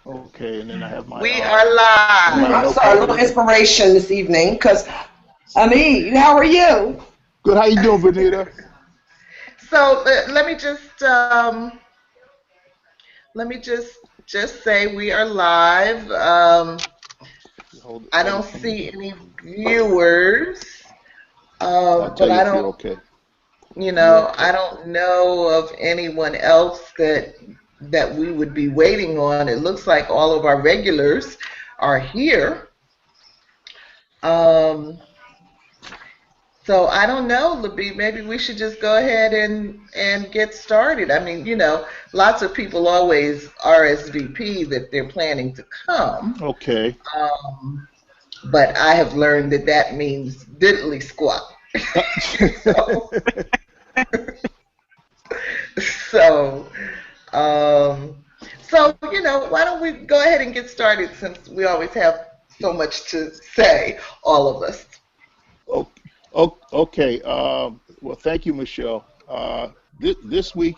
Okay, and then I have my We are live. I'm sorry, a little inspiration this evening, because Hameed, how are you? Good. How you doing, Venita? So let me just say we are live. I don't see any viewers, I'll tell but you I if you're don't, okay. I don't know of anyone else that we would be waiting on. It looks like all of our regulars are here. So I don't know, Labeeb. Maybe we should just go ahead and get started. I mean, lots of people always RSVP that they're planning to come. Okay. But I have learned that means diddly squat. so, so, why don't we go ahead and get started since we always have so much to say, all of us. Okay. Well, thank you, Michelle. This week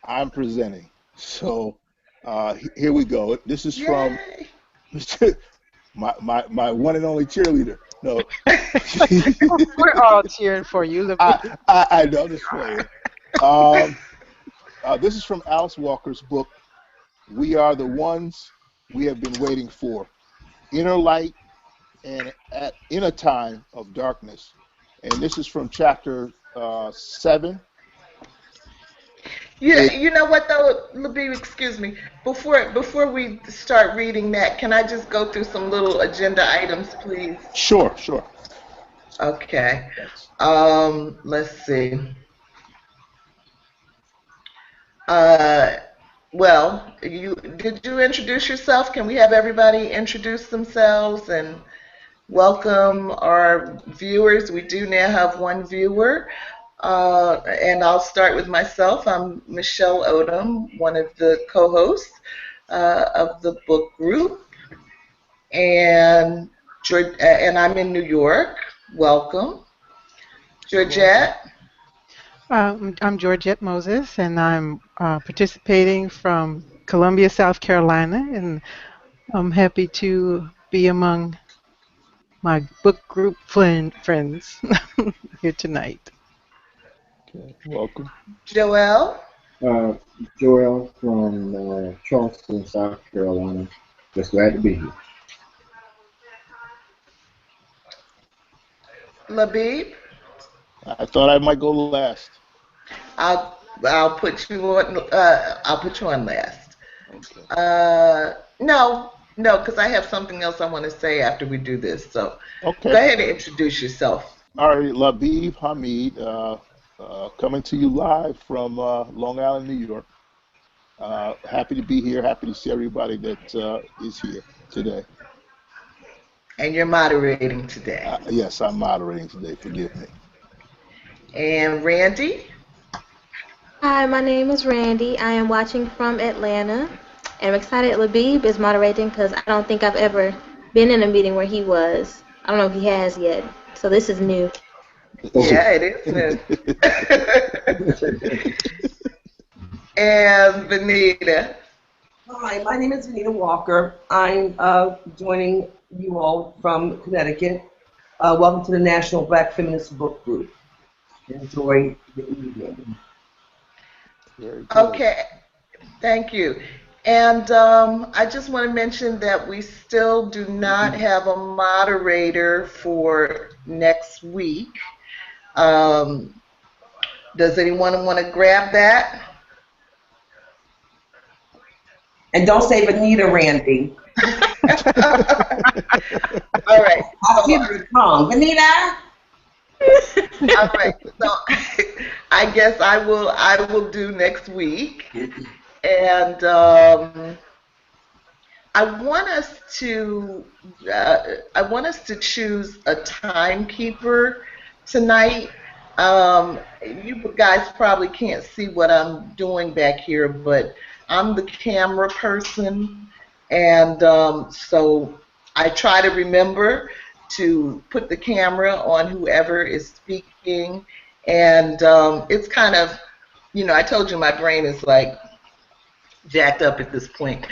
I'm presenting. So here we go. This is from my one and only cheerleader. No. We're all cheering for you. I know this playing. This is from Alice Walker's book, We Are the Ones We Have Been Waiting For. Inner Light and in a Time of Darkness. And this is from chapter 7. You know what though, Labeeb, excuse me. Before we start reading that, can I just go through some little agenda items, please? Sure. Okay. Let's see. Well, did you introduce yourself? Can we have everybody introduce themselves and welcome our viewers? We do now have one viewer. And I'll start with myself. I'm Michelle Odom, one of the co-hosts of the book group, and I'm in New York. Welcome, Georgette. I'm Georgette Moses, and I'm participating from Columbia, South Carolina, and I'm happy to be among my book group friends here tonight. Okay, welcome. Joelle. Joel from Charleston, South Carolina. Just glad to be here. Labeeb. I thought I might go last. I'll put you on. I'll put you on last. Okay. No, because I have something else I want to say after we do this. So Okay. Go ahead and introduce yourself. All right, Labeeb Hameed, coming to you live from Long Island, New York. Happy to be here. Happy to see everybody that is here today. And you're moderating today. Yes, I'm moderating today. Forgive me. And Randie? Hi, my name is Randie. I am watching from Atlanta. And I'm excited Labeeb is moderating because I don't think I've ever been in a meeting where he was. I don't know if he has yet. So this is new. Yeah, it is new. And Venita. Hi, my name is Venita Walker. I'm joining you all from Connecticut. Welcome to the National Black Feminist Book Group. Enjoy the evening. Okay, thank you. And I just want to mention that we still do not have a moderator for next week. Does anyone want to grab that? And don't say Venita, Randie. All right. I feel it wrong. Venita? All right. So I guess I will do next week. And I want us to choose a timekeeper tonight. You guys probably can't see what I'm doing back here, but I'm the camera person, and so I try to remember to put the camera on whoever is speaking, and it's kind of, I told you my brain is like jacked up at this point.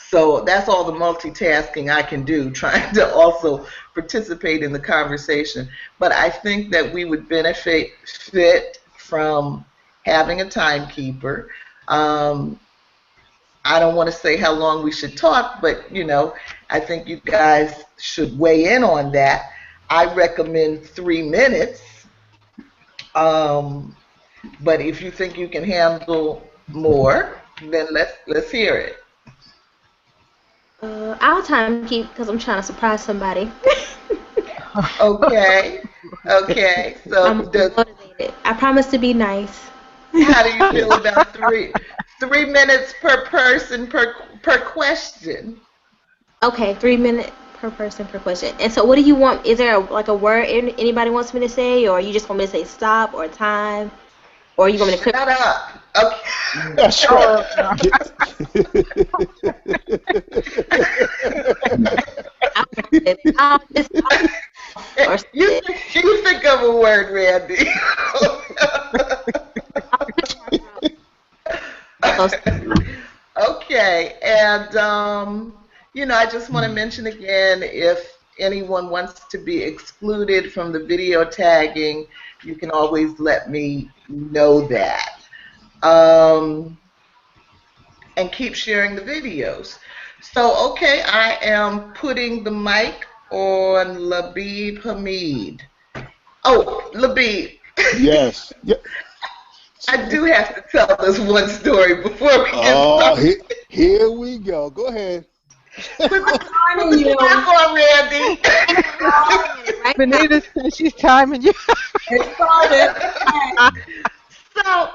So that's all the multitasking I can do, trying to also participate in the conversation. But I think that we would benefit from having a timekeeper. I don't want to say how long we should talk, but I think you guys should weigh in on that. I recommend 3 minutes. But if you think you can handle more, then let's hear it. I'll time keep because I'm trying to surprise somebody. Okay. So I'm motivated. I promise to be nice. How do you feel about 3 minutes per person per question? Okay, 3 minutes per person per question. And so, what do you want? Is there a word anybody wants me to say, or you just want me to say stop or time, or you want me to shut up? Okay. That's right. You think of a word, Randy. Okay, and I just want to mention again, if anyone wants to be excluded from the video tagging, you can always let me know that. And keep sharing the videos. So, okay, I am putting the mic on Labeeb Hameed. Oh, Labeeb. Yes. Yeah. I do have to tell this one story before we get started. Here we go. Go ahead. Put the mic on, Randy. Venita says she's timing you. It started. So,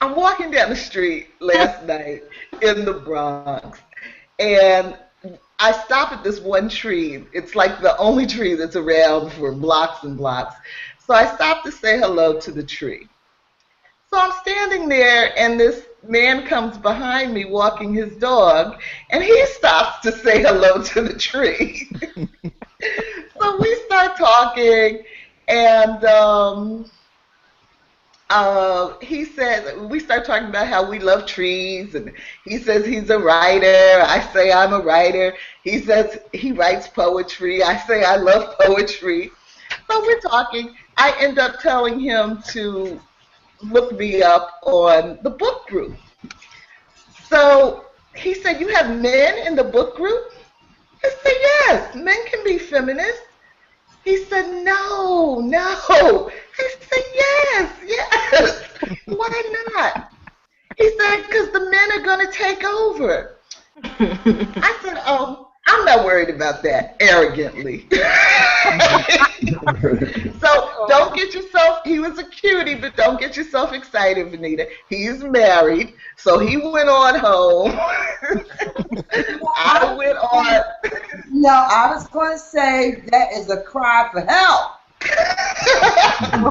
I'm walking down the street last night in the Bronx, and I stop at this one tree. It's like the only tree that's around for blocks and blocks. So I stop to say hello to the tree. So I'm standing there, and this man comes behind me walking his dog, and he stops to say hello to the tree. So we start talking, and he says, we start talking about how we love trees, and he says he's a writer. I say I'm a writer. He says he writes poetry. I say I love poetry. So we're talking. I end up telling him to look me up on the book group. So he said, you have men in the book group? I said, yes, men can be feminists. He said, no. I said, yes. Why not? He said, because the men are going to take over. I said, I'm not worried about that, arrogantly. So don't get yourself, he was a cutie, but don't get yourself excited, Venita. He's married, so he went on home. I went on. No, I was going to say that is a cry for help. You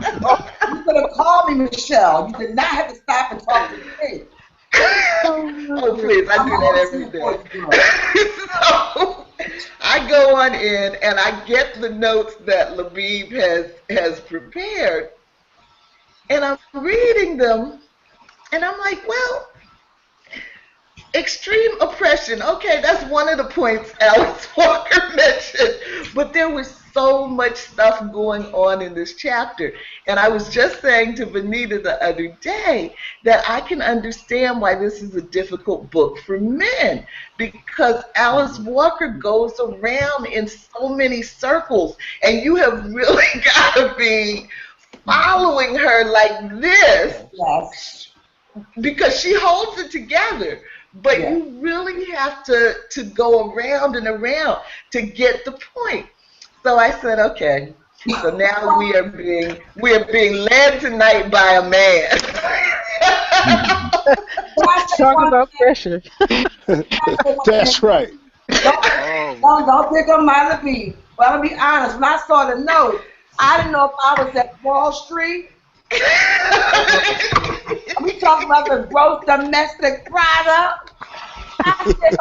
could have called me Michelle. You did not have to stop and talk to me. Oh, please, I do that every day. So I go on in and I get the notes that Labeeb has prepared, and I'm reading them, and I'm like, well, extreme oppression. Okay, that's one of the points Alice Walker mentioned, but there was so much stuff going on in this chapter. And I was just saying to Venita the other day that I can understand why this is a difficult book for men, because Alice Walker goes around in so many circles, and you have really got to be following her like this. Yes. Because she holds it together. But yeah, you really have to go around and around to get the point. So I said, okay. So now we are being led tonight by a man. Talk about pressure. That's right. Don't think I'm out of me. But I'll be honest, when I saw the note, I didn't know if I was at Wall Street. We talking about the gross domestic product. I said,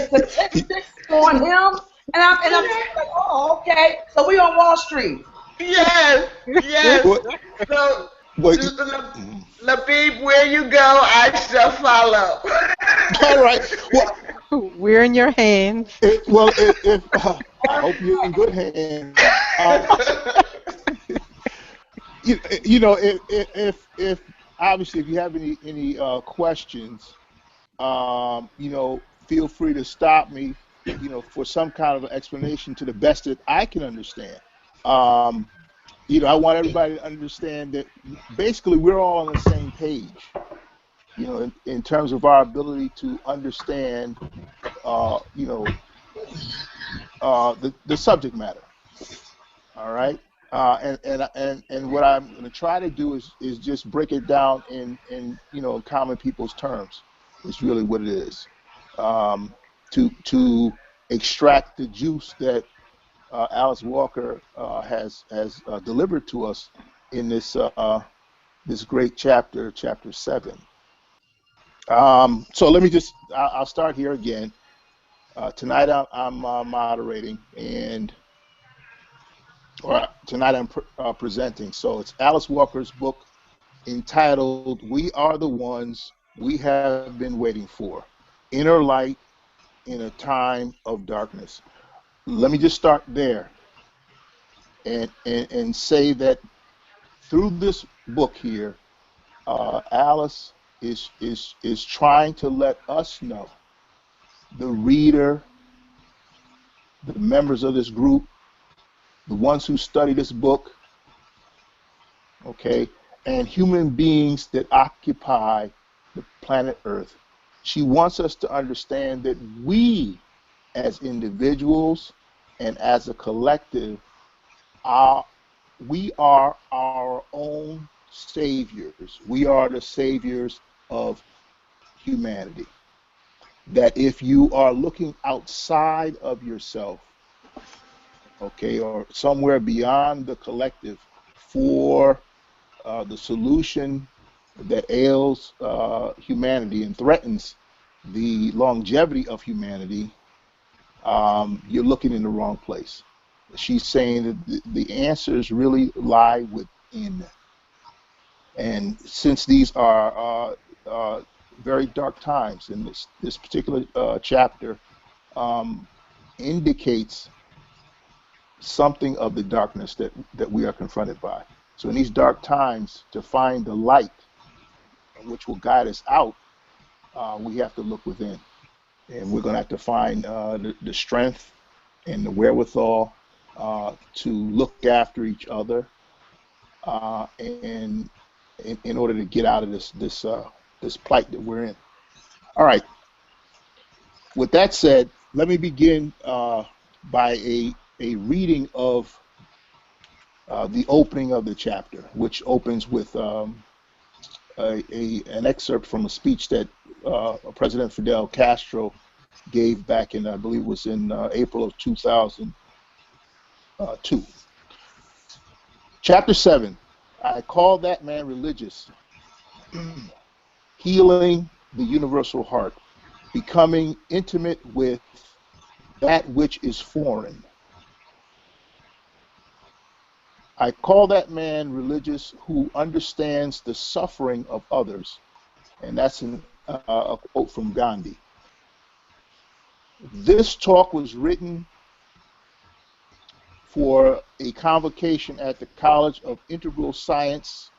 statistics on him, and I'm like, oh, okay. So we on Wall Street. Yes. So, Labeeb, where you go, I shall follow. All right. Well, We're in your hands. I hope you're in good hands. If obviously if you have any questions, feel free to stop me, for some kind of explanation to the best that I can understand. Um, I want everybody to understand that basically we're all on the same page, in terms of our ability to understand, the subject matter. All right. And what I'm going to try to do is just break it down in common people's terms. It's really what it is. To extract the juice that Alice Walker has delivered to us in this great chapter 7. So let me I'll start here again. Tonight I'm moderating, or tonight I'm presenting. So it's Alice Walker's book entitled "We Are the Ones We Have Been Waiting For: Inner Light in a Time of Darkness." Let me just start there and say that through this book here, Alice is trying to let us know, the reader, the members of this group, the ones who study this book, okay, and human beings that occupy the planet Earth. She wants us to understand that we, as individuals and as a collective, we are our own saviors. We are the saviors of humanity. That if you are looking outside of yourself, okay, or somewhere beyond the collective for the solution that ails humanity and threatens the longevity of humanity, you're looking in the wrong place. She's saying that the answers really lie within. And since these are very dark times, and this particular chapter indicates something of the darkness that we are confronted by. So in these dark times, to find the light which will guide us out, we have to look within. And we're going to have to find the strength and the wherewithal to look after each other, and in order to get out of this plight that we're in. All right. With that said, let me begin by a reading of the opening of the chapter, which opens with an excerpt from a speech that President Fidel Castro gave back in, I believe it was in April of 2002. Chapter 7, I call that man religious, healing the universal heart, becoming intimate with that which is foreign. I call that man religious who understands the suffering of others. And that's a quote from Gandhi. This talk was written for a convocation at the College of Integral Studies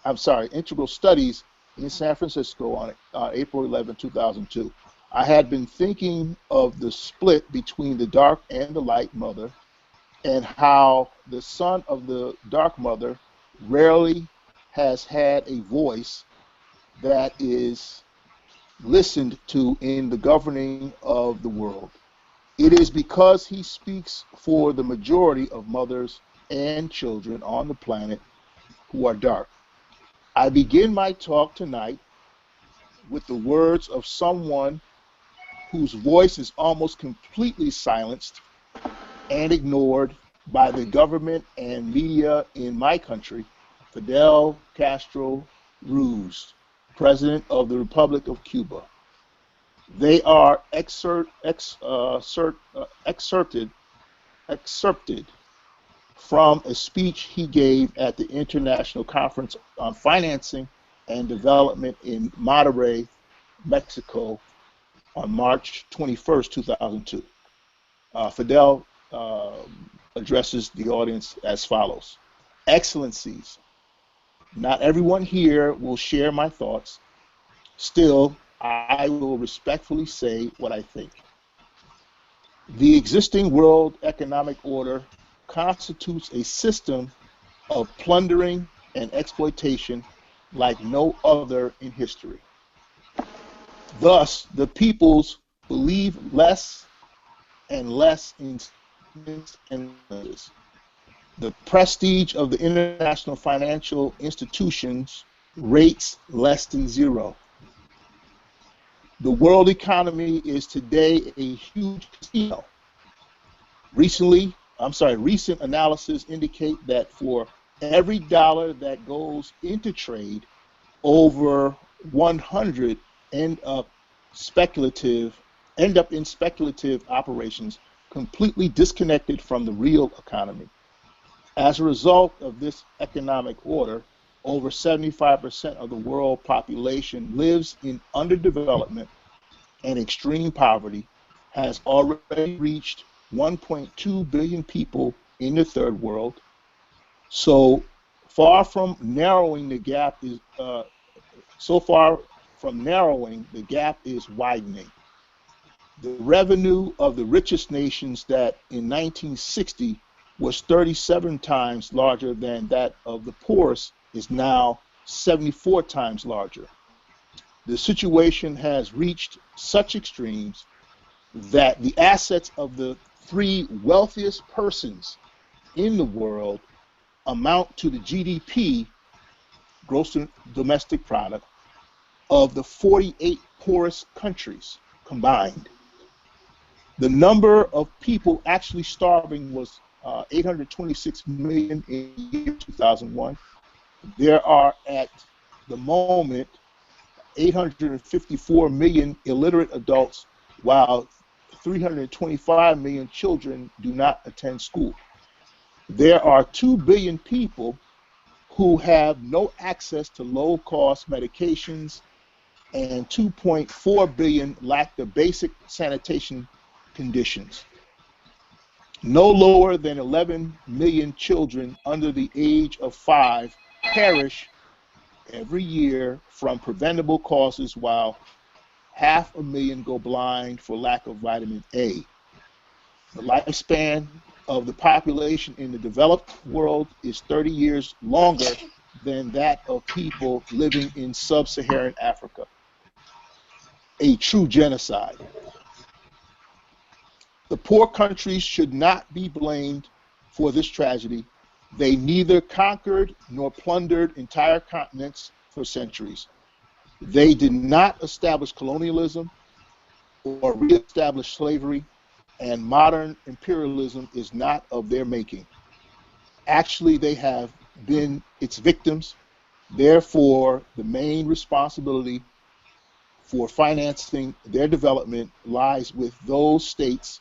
in San Francisco on April 11, 2002. I had been thinking of the split between the dark and the light mother, and how the son of the dark mother rarely has had a voice that is listened to in the governing of the world. It is because he speaks for the majority of mothers and children on the planet who are dark. I begin my talk tonight with the words of someone whose voice is almost completely silenced and ignored by the government and media in my country, Fidel Castro Ruz, President of the Republic of Cuba. They are excerpted from a speech he gave at the International Conference on Financing and Development in Monterrey, Mexico, on March 21st, 2002. Fidel addresses the audience as follows. Excellencies, not everyone here will share my thoughts. Still, I will respectfully say what I think. The existing world economic order constitutes a system of plundering and exploitation like no other in history. Thus, the peoples believe less and less in and the prestige of the international financial institutions rates less than zero. The world economy is today a huge casino. Recent analysis indicate that for every dollar that goes into trade, over 100 end up in speculative operations completely disconnected from the real economy. As a result of this economic order, over 75% of the world population lives in underdevelopment and extreme poverty, has already reached 1.2 billion people in the third world. So far from narrowing, the gap is widening. The revenue of the richest nations that in 1960 was 37 times larger than that of the poorest is now 74 times larger. The situation has reached such extremes that the assets of the three wealthiest persons in the world amount to the GDP, gross domestic product, of the 48 poorest countries combined. The number of people actually starving was 826 million in the year 2001. There are at the moment 854 million illiterate adults, while 325 million children do not attend school. There are 2 billion people who have no access to low-cost medications, and 2.4 billion lack the basic sanitation conditions. No lower than 11 million children under the age of 5 perish every year from preventable causes, while 500,000 go blind for lack of vitamin A. The lifespan of the population in the developed world is 30 years longer than that of people living in sub-Saharan Africa. A true genocide. The poor countries should not be blamed for this tragedy. They neither conquered nor plundered entire continents for centuries. They did not establish colonialism or reestablish slavery, and modern imperialism is not of their making. Actually, they have been its victims. Therefore, the main responsibility for financing their development lies with those states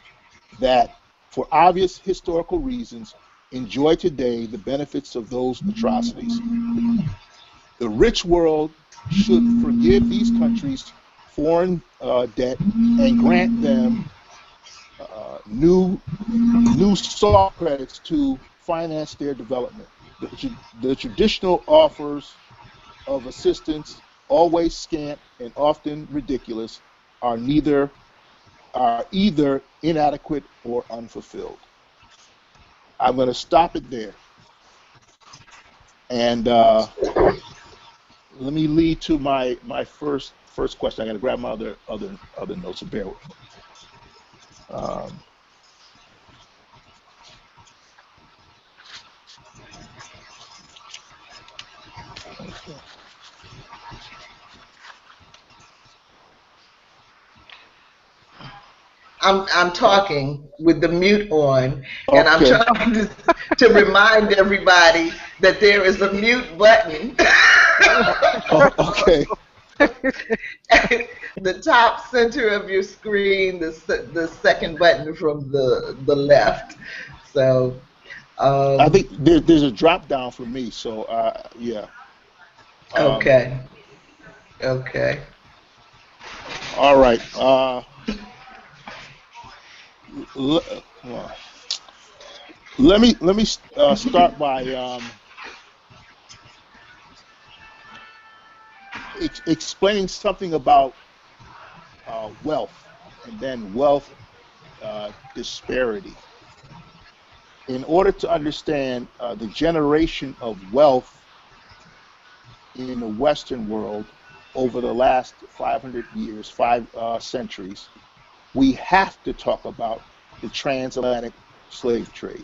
that, for obvious historical reasons, enjoy today the benefits of those atrocities. The rich world should forgive these countries foreign debt and grant them new soft credits to finance their development. The traditional offers of assistance, always scant and often ridiculous, are either inadequate or unfulfilled. I'm going to stop it there, and let me lead to my first question. I got to grab my other notes. So bear with me. Okay. I'm talking with the mute on, and I'm trying to remind everybody that there is a mute button. Okay. The top center of your screen, the second button from the left. So I think there's a drop down for me. So yeah. Okay. Okay. All right. Well, let me start by explaining something about wealth, and then wealth disparity. In order to understand the generation of wealth in the Western world over the last 500 years, 5 centuries, we have to talk about the transatlantic slave trade.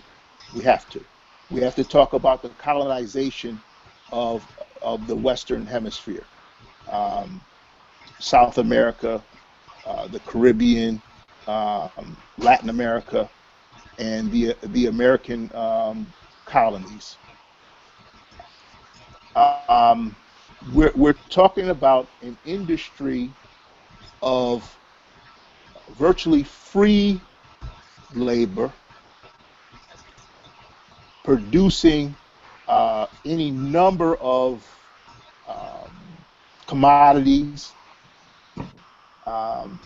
We have to. We have to talk about the colonization of the Western Hemisphere, um, South America, the Caribbean, Latin America, and the American colonies. Um, we're talking about an industry of virtually free labor producing any number of um, commodities. Um,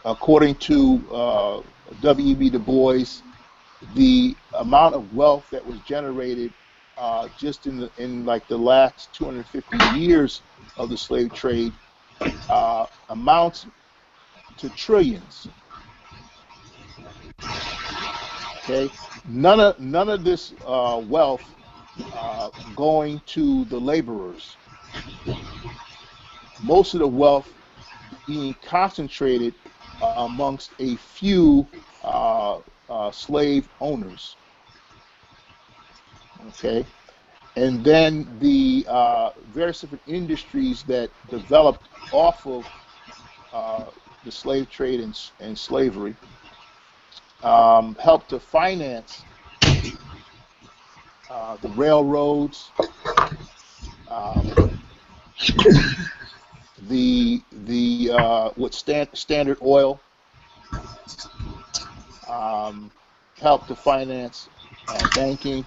According to W.E.B. Du Bois, the amount of wealth that was generated just in like the last 250 years of the slave trade amounts to trillions. Okay, none of this wealth going to the laborers. Most of the wealth being concentrated amongst a few slave owners. Okay, and then the various different industries that developed off of the slave trade and slavery helped to finance the railroads, um, what Standard Oil helped to finance banking.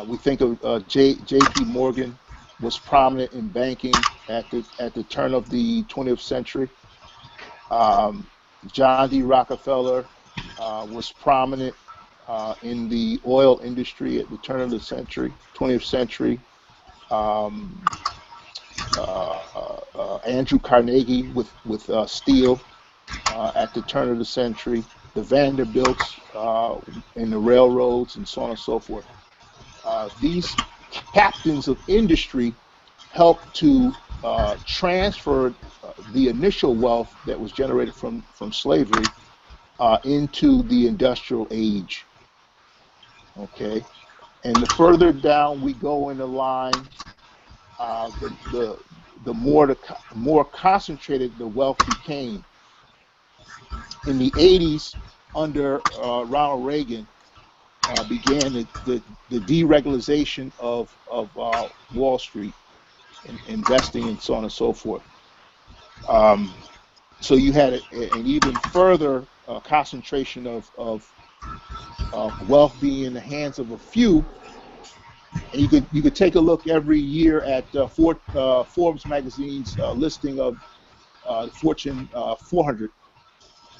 We think of J.P. Morgan was prominent in banking at the turn of the 20th century. John D. Rockefeller was prominent in the oil industry at the turn of the century, 20th century. Um, Andrew Carnegie with steel at the turn of the century. The Vanderbilts in the railroads and so on and so forth. These captains of industry helped to transfer the initial wealth that was generated from slavery into the industrial age. Okay, and the further down we go in the line, the more concentrated the wealth became. In the 80s, under Ronald Reagan, began the deregulation of Wall Street and investing and so on and so forth. So you had an even further concentration of wealth being in the hands of a few. And you could take a look every year at Forbes magazine's listing of Fortune 400.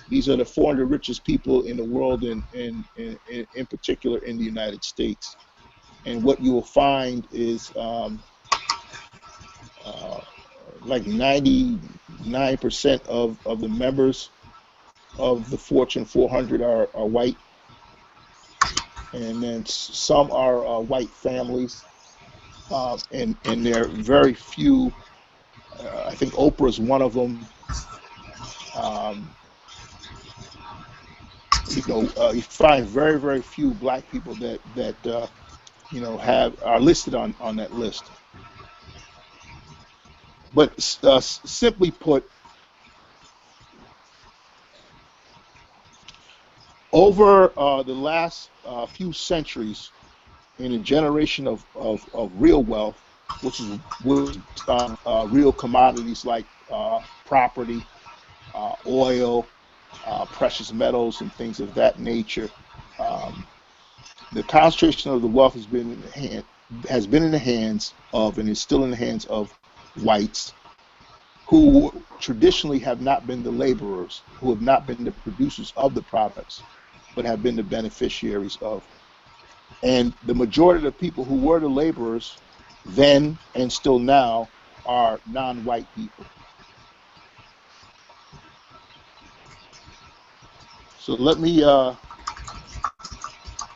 These are the 400 richest people in the world, and in particular in the United States. And what you will find is like 99% of the members of the Fortune 400 are white, and then some are white families, and there are very few. I think Oprah's one of them. You find very, very few black people that are listed on that list. But simply put, over the last few centuries, in a generation of real wealth, which is on real commodities like property, oil, precious metals, and things of that nature. The concentration of the wealth has been in the hands of, and is still in the hands of, whites who traditionally have not been the laborers, who have not been the producers of the products, but have been the beneficiaries of. And the majority of the people who were the laborers then and still now are non-white people. So let me,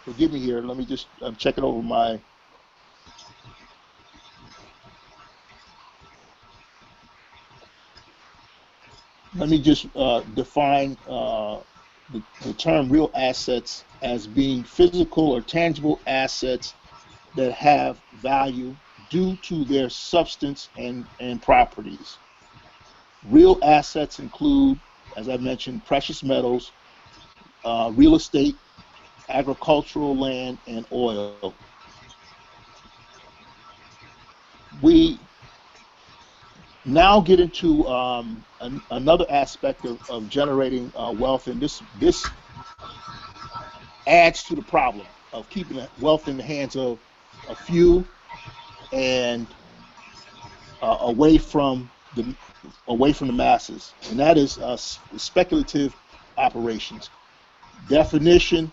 forgive me here, let me just, I'm checking over my, let me just define the term real assets as being physical or tangible assets that have value due to their substance and properties. Real assets include, as I mentioned, precious metals, real estate, agricultural land, and oil. We now get into another aspect of generating wealth, and this adds to the problem of keeping wealth in the hands of a few and away from the masses, and that is speculative operations. Definition: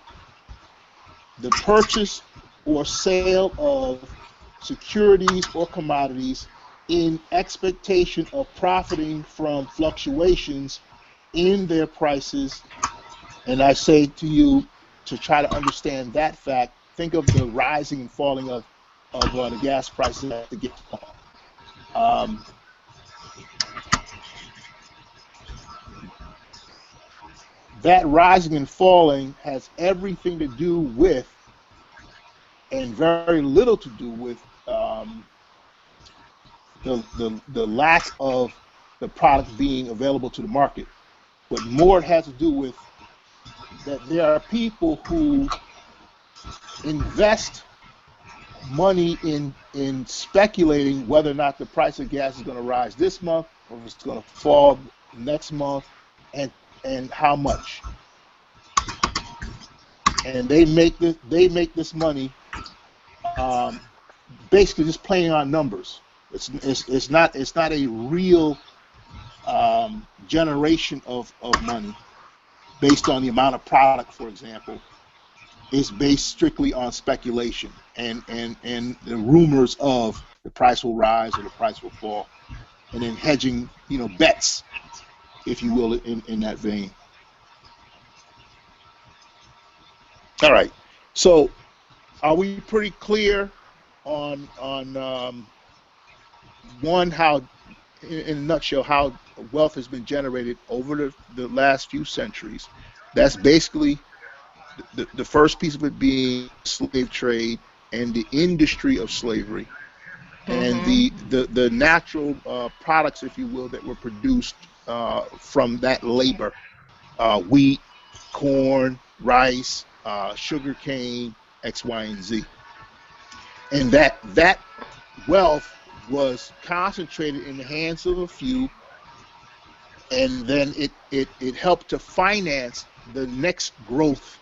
the purchase or sale of securities or commodities in expectation of profiting from fluctuations in their prices. And I say to you, to try to understand that fact, think of the rising and falling of the gas prices at the gas pump. That rising and falling has everything to do with, and very little to do with, the lack of the product being available to the market. But more it has to do with that there are people who invest money in speculating whether or not the price of gas is going to rise this month or if it's going to fall next month, and how much. And they make this money basically just playing on numbers. It's not a real generation of money based on the amount of product, for example. It's based strictly on speculation and the rumors of the price will rise or the price will fall, and then hedging, bets, if you will, in that vein. All right. So, are we pretty clear on one, how, in a nutshell, how wealth has been generated over the last few centuries? That's basically the first piece of it being slave trade and the industry of slavery, and the natural products, if you will, that were produced from that labor: wheat, corn, rice, sugar cane, X, Y, and Z. And that wealth was concentrated in the hands of a few, and then it helped to finance the next growth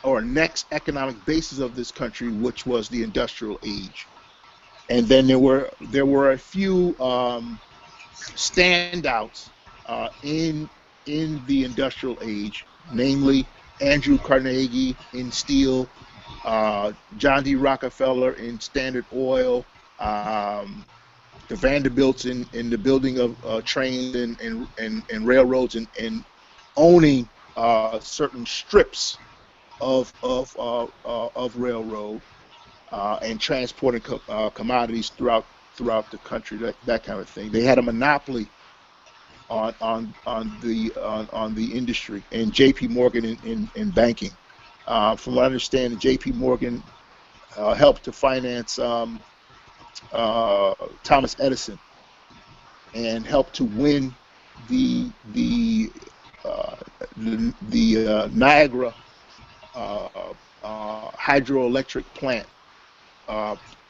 or next economic basis of this country, which was the industrial age. And then there were a few standouts in the industrial age, namely Andrew Carnegie in steel, John D. Rockefeller in Standard Oil, the Vanderbilts in the building of trains and railroads, and owning certain strips of railroad, and transporting commodities throughout the country, that kind of thing. They had a monopoly on the industry, and J.P. Morgan in banking. From what I understand, J.P. Morgan helped to finance Thomas Edison, and helped to win the Niagara hydroelectric plant.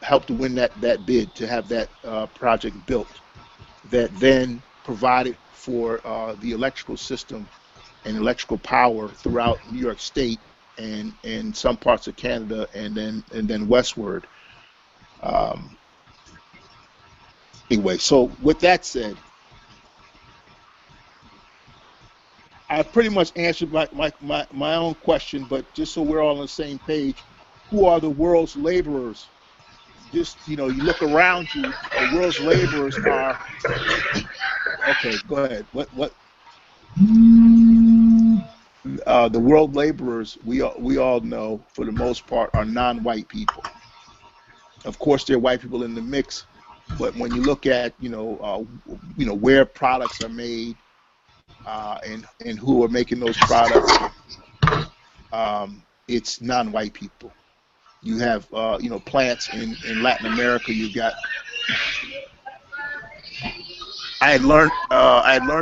Helped to win that bid to have that project built, that then provided for the electrical system and electrical power throughout New York State and some parts of Canada, and then westward. Anyway, so with that said, I pretty much answered my own question, but just so we're all on the same page, who are the world's laborers? Just, you look around you, the world's laborers are, okay, go ahead. What? The world laborers, we all know, for the most part, are non-white people. Of course, there are white people in the mix, but when you look at, where products are made, and who are making those products, it's non-white people. You have, plants in Latin America. You've got. I had learned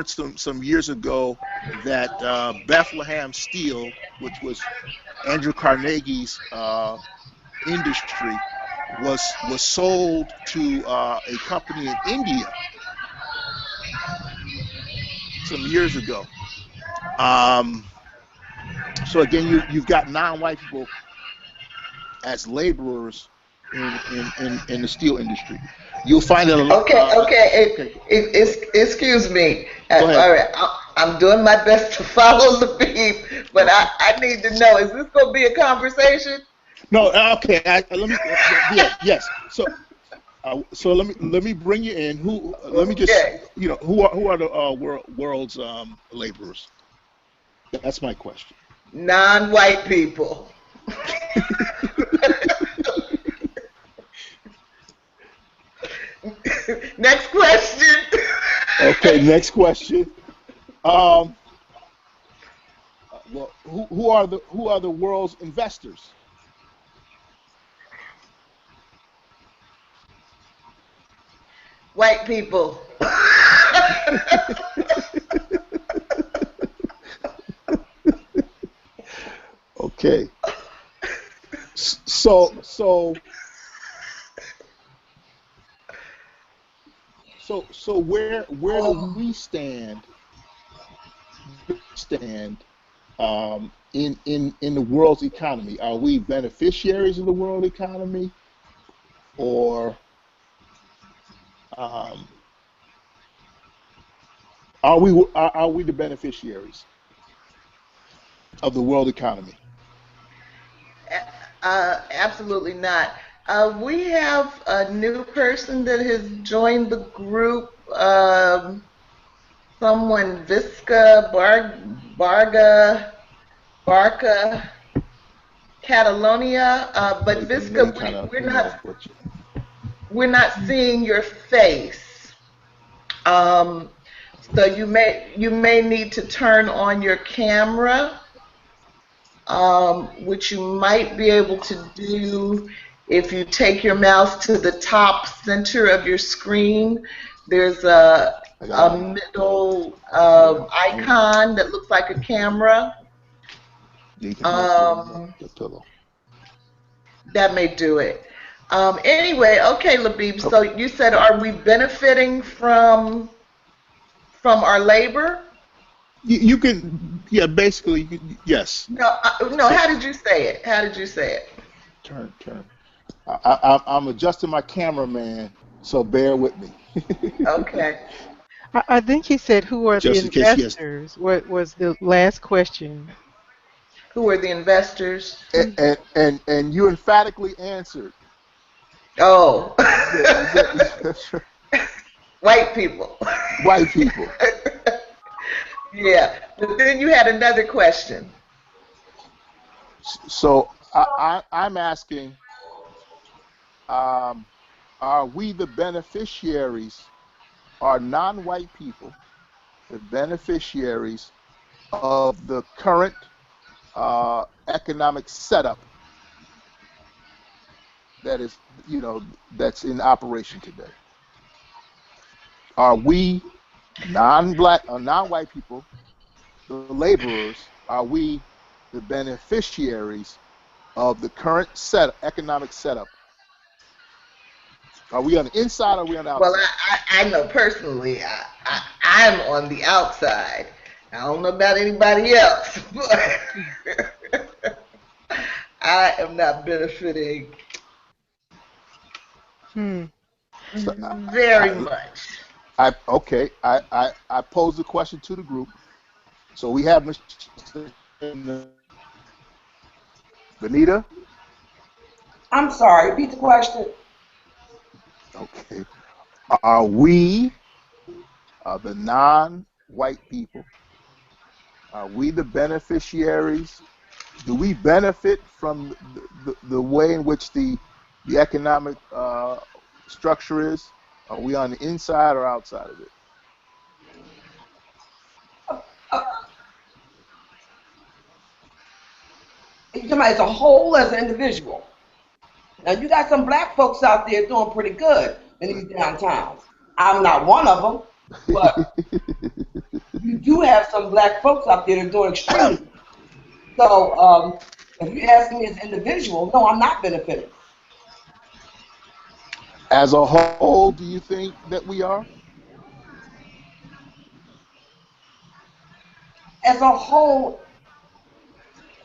some years ago that Bethlehem Steel, which was Andrew Carnegie's industry, was sold to a company in India some years ago. So again, you've got non-white people as laborers in the steel industry. You'll find it a lot. Okay. Excuse me. Go ahead. All right, I'm doing my best to follow Labeeb, but I need to know: is this going to be a conversation? No. Okay. Let me. Yes. So let me bring you in. Let me just. Who are the world's laborers? That's my question. Non-white people. Next question. Okay, next question. Well, who are the world's investors? White people. Okay. So where do we stand in the world's economy? Are we beneficiaries of the world economy, or are we the beneficiaries of the world economy? Absolutely not. We have a new person that has joined the group. Someone Visca Barca Catalonia. But Visca, we're not seeing your face. So you may need to turn on your camera, which you might be able to do if you take your mouse to the top center of your screen. There's a middle icon that looks like a camera. That may do it. Anyway, okay, Labeeb. So you said, are we benefiting from our labor? You can, yeah, basically, yes. No. How did you say it? Turn. I'm adjusting my cameraman, so bear with me. Okay. I think he said, "Who are the investors?" What was the last question? Who are the investors? And you emphatically answered. Oh. White people. White people. Yeah, but then you had another question. So I'm asking, are we the beneficiaries, are non-white people the beneficiaries of the current economic setup that is, that's in operation today? Are we non-black or non-white people, the laborers, are we the beneficiaries of the current economic setup? Are we on the inside or are we on the outside? Well, I know personally, I'm on the outside. I don't know about anybody else, but I am not benefiting very much. I pose the question to the group. So we have Venita. I'm sorry, repeat the question. Okay. Are we the non-white people? Are we the beneficiaries? Do we benefit from the way in which the economic structure is? Are we on the inside or outside of it? Uh, you talking about as a whole, as an individual. Now you got some black folks out there doing pretty good in these downtowns. I'm not one of them, but you do have some black folks out there that are doing extremely good. So if you ask me as an individual, no, I'm not benefiting. As a whole, do you think that we are? As a whole,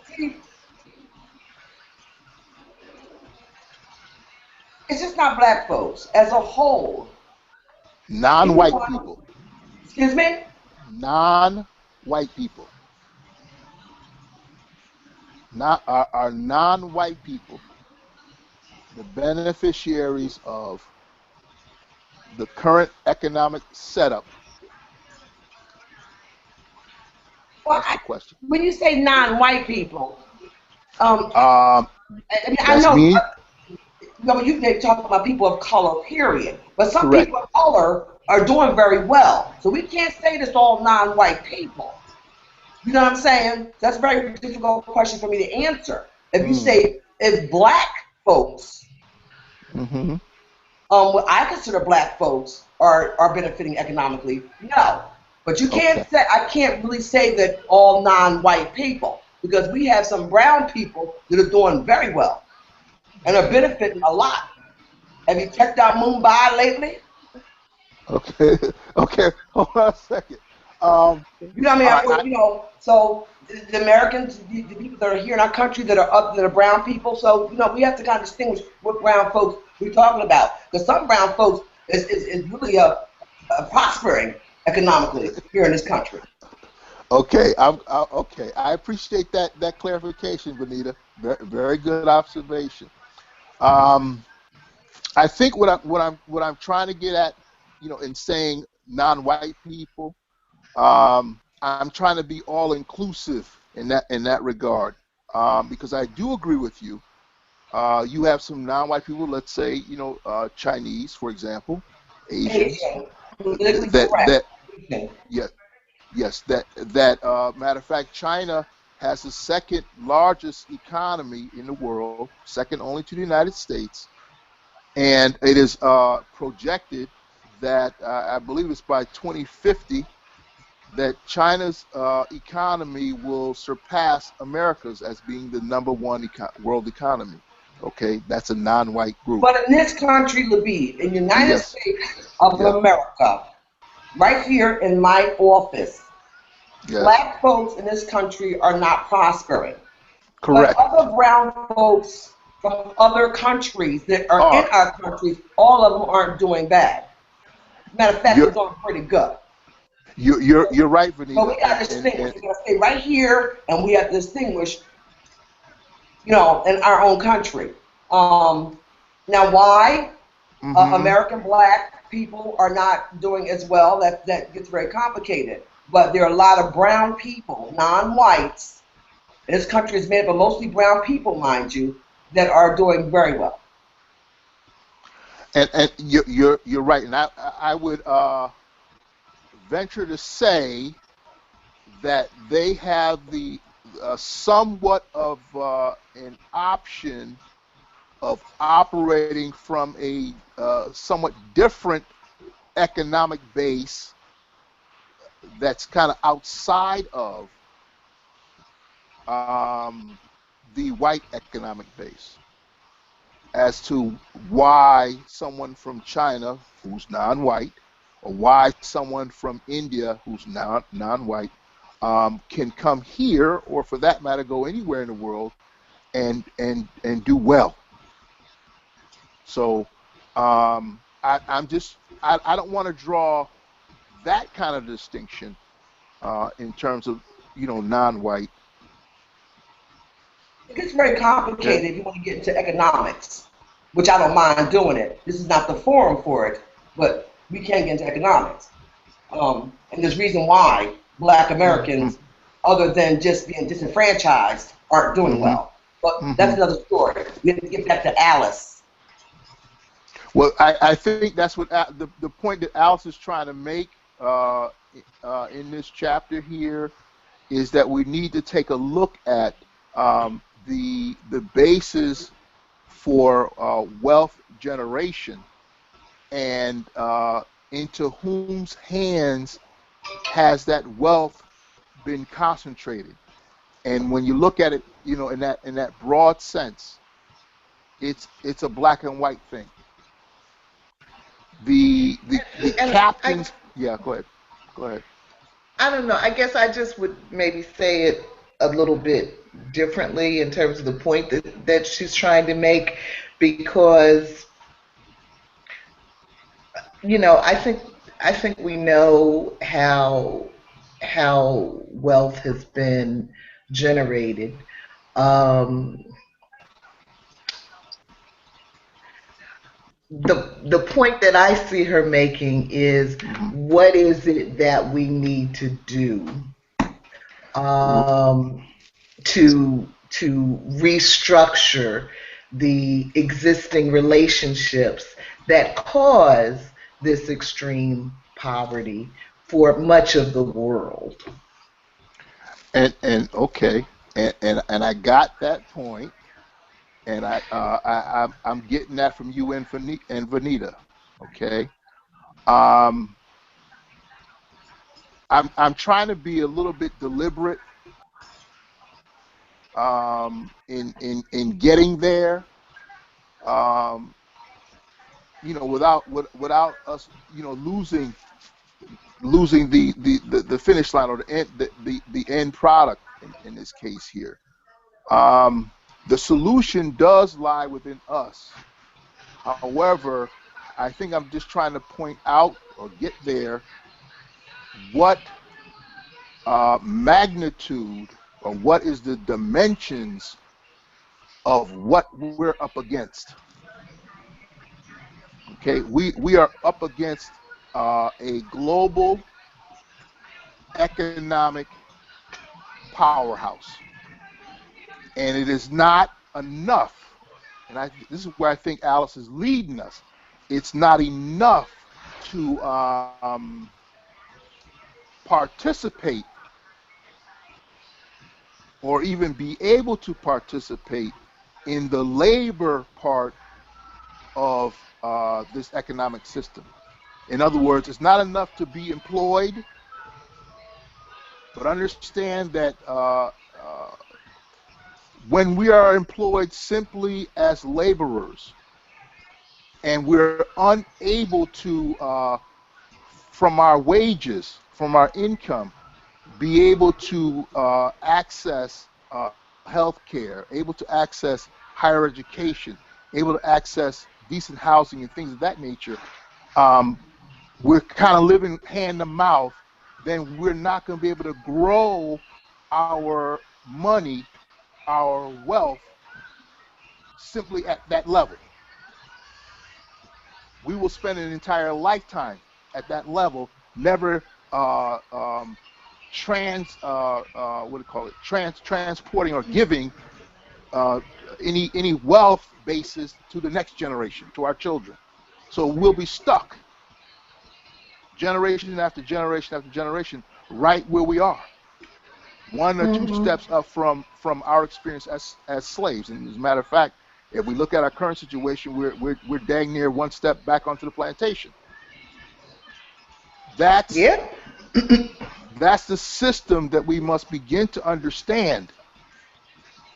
see, it's just not black folks. As a whole, Non-white anyone, people. excuse me? Non-white people. Not are non-white people the beneficiaries of the current economic setup? Well, That's the question. when you say non-white people, um, Um, I mean, I that's know me. no, you they talk about people of color, period. But some Correct. people of color are doing very well. So we can't say this all non-white people. You know what I'm saying? That's a very difficult question for me to answer. If you Mm. say if black folks, Mm-hmm. what I consider black folks are benefiting economically, no. But you Okay. can't say I can't really say that all non-white people because we have some brown people that are doing very well and are benefiting a lot. Have you checked out Mumbai lately? Okay. Okay. Hold on a second. You know what All I right. mean? You know, so the Americans, the people that are here in our country that are up, that are brown people. So you know, we have to kind of distinguish what brown folks we're talking about. Because some brown folks is really prospering economically here in this country. Okay. Okay. I appreciate that clarification, Venita. Very, very good observation. Um, I think what I'm trying to get at, in saying non-white people, I'm trying to be all inclusive in that regard, because I do agree with you. You have some non-white people, let's say, Chinese, for example, Asians. Asian, politically That correct. that Asian. yeah, yes, that matter of fact, China has the second largest economy in the world, second only to the United States, and it is projected that I believe it's by 2050 that China's economy will surpass America's as being the number one world economy. Okay, that's a non-white group. But in this country, Labeeb, in the United Yes, States of yeah, America, right here in my office, yes, black folks in this country are not prospering. But correct. other brown folks from other countries that are in Are our countries, all of them aren't doing bad. Matter of fact, they're you're doing pretty good. you're right, But Venita, we got to distinguish. We got to stay right here, and we have to distinguish, in our own country. Now, why mm-hmm. American black people are not doing as well? That gets very complicated. But there are a lot of brown people, non-whites. This country is made up of mostly brown people, mind you, that are doing very well. And you're right, and I would venture to say that they have the somewhat of an option of operating from a somewhat different economic base that's kind of outside of um, the white economic base, as to why someone from China who's non-white, or why someone from India who's non-white, can come here, or for that matter, go anywhere in the world and do well. So I don't want to draw that kind of distinction in terms of non-white. It gets very complicated if you want to get into economics, which I don't mind doing it. This is not the forum for it, but we can get into economics. And there's reason why Black Americans, other than just being disenfranchised, aren't doing well. But that's another story. We have to get back to Alice. Well, I think that's what the point that Alice is trying to make in this chapter here is that we need to take a look at the basis for wealth generation and into whose hands has that wealth been concentrated. And when you look at it, in that broad sense, it's a black and white thing. The captains. Yeah, go ahead. I don't know. I guess I just would maybe say it a little bit differently in terms of the point that she's trying to make, because I think we know how wealth has been generated. The point that I see her making is, what is it that we need to do to restructure the existing relationships that cause this extreme poverty for much of the world. And okay, and I got that point, and I'm getting that from you and Venita. Okay, I'm trying to be a little bit deliberate in getting there, without us losing the finish line, or the end product in this case here. The solution does lie within us. However, I think I'm just trying to point out or get there what magnitude or what is the dimensions of what we're up against. Okay, we are up against a global economic powerhouse, and it is not enough. And this is where I think Alice is leading us. It's not enough to participate or even be able to participate in the labor part of this economic system. In other words, it's not enough to be employed, but understand that when we are employed simply as laborers and we're unable to, from our wages, from our income, be able to access health care, able to access higher education, able to access decent housing and things of that nature, we're kind of living hand to mouth, then we're not going to be able to grow our money, our wealth, simply at that level. We will spend an entire lifetime at that level, never transporting or giving any wealth basis to the next generation, to our children. So we'll be stuck, generation after generation after generation, right where we are, one or two steps up from our experience as slaves. And as a matter of fact, if we look at our current situation, we're dang near one step back onto the plantation. That's the system that we must begin to understand.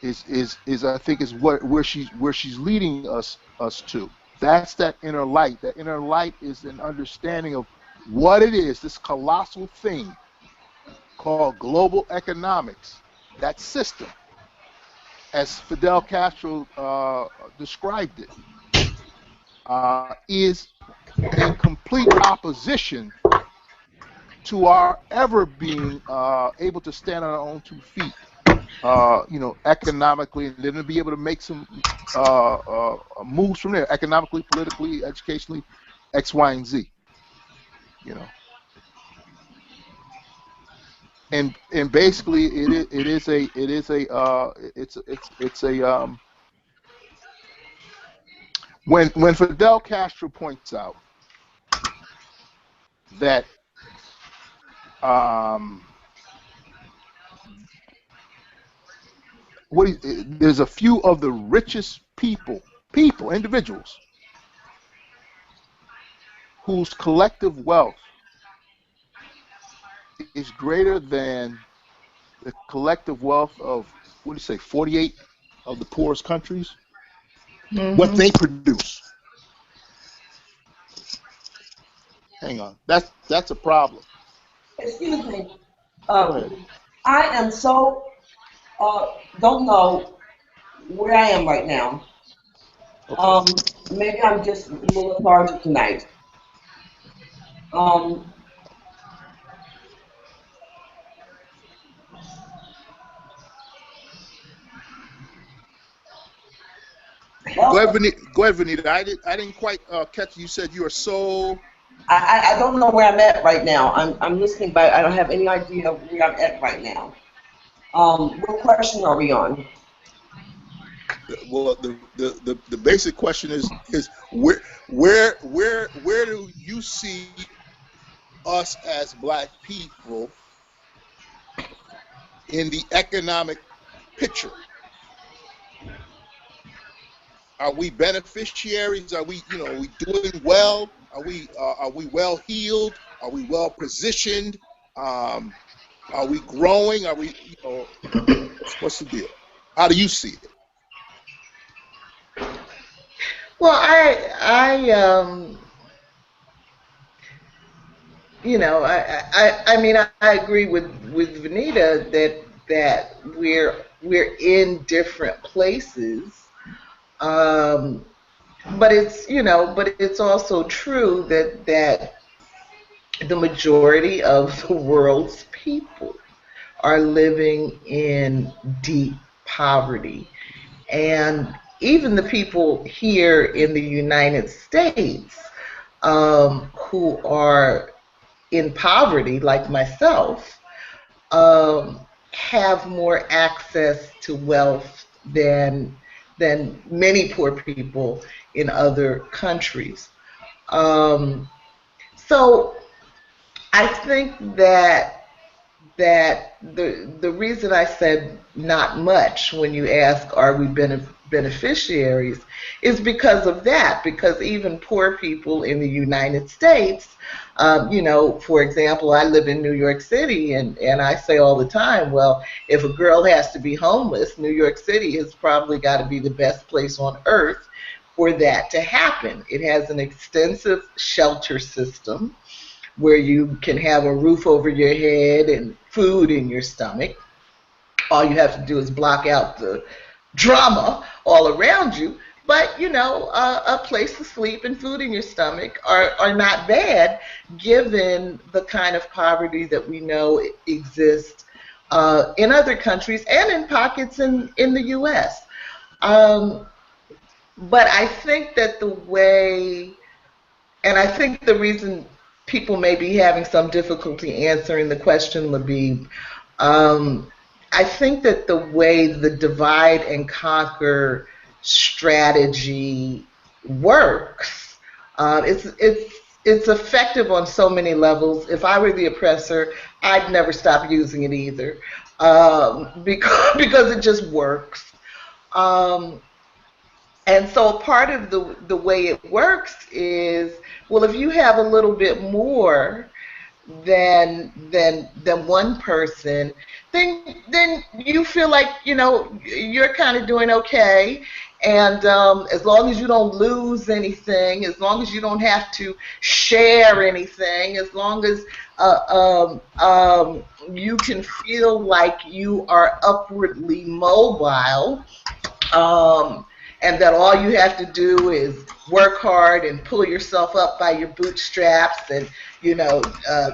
Is I think is where she's leading us to. That's that inner light. That inner light is an understanding of what it is, this colossal thing called global economics, that system, as Fidel Castro described it, is in complete opposition to our ever being able to stand on our own 2 feet, economically, and then to be able to make some moves from there, economically, politically, educationally, X, Y, and Z. And basically, when Fidel Castro points out that there's a few of the richest individuals, whose collective wealth is greater than the collective wealth of, 48 of the poorest countries, what they produce. Hang on, that's a problem. Excuse me. I am so don't know where I am right now. Okay. Maybe I'm just a little lethargic tonight. Well, Go ahead, Venita. I didn't quite catch. You said you are so. I don't know where I'm at right now. I'm listening, but I don't have any idea where I'm at right now. What question are we on? Well, the basic question is where do you see us as Black people in the economic picture? Are we beneficiaries? Are we doing well? Are we well heeled? Are we well positioned? Are we growing? Are we what's the deal? How do you see it? Well, I mean, I agree with Venita that we're in different places, but it's also true that the majority of the world's people are living in deep poverty, and even the people here in the United States who are in poverty, like myself, have more access to wealth than many poor people in other countries. So I think that the reason I said not much when you ask are we beneficiaries is because of that, because even poor people in the United States, for example, I live in New York City, and I say all the time, well, if a girl has to be homeless, New York City has probably got to be the best place on earth for that to happen. It has an extensive shelter system where you can have a roof over your head and food in your stomach. All you have to do is block out the drama all around you. But, a place to sleep and food in your stomach are not bad, given the kind of poverty that we know exists in other countries and in pockets in the U.S. But I think that and I think the reason people may be having some difficulty answering the question, Labeeb, I think that the way the divide and conquer strategy works, it's effective on so many levels. If I were the oppressor, I'd never stop using it either, because it just works. And so part of the way it works is, well, if you have a little bit more than one person, then you feel like you're kind of doing okay, and as long as you don't lose anything, as long as you don't have to share anything, as long as you can feel like you are upwardly mobile, and that all you have to do is work hard and pull yourself up by your bootstraps, and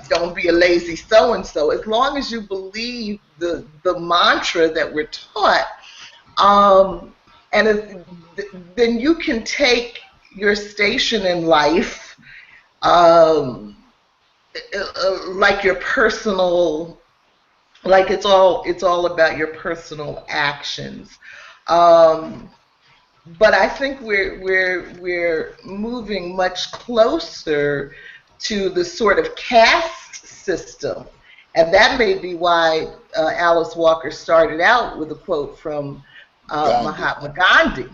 don't be a lazy so and so. As long as you believe the mantra that we're taught, and then you can take your station in life, like your personal, like it's all about your personal actions. But I think we're moving much closer to the sort of caste system, and that may be why Alice Walker started out with a quote from Mahatma Gandhi.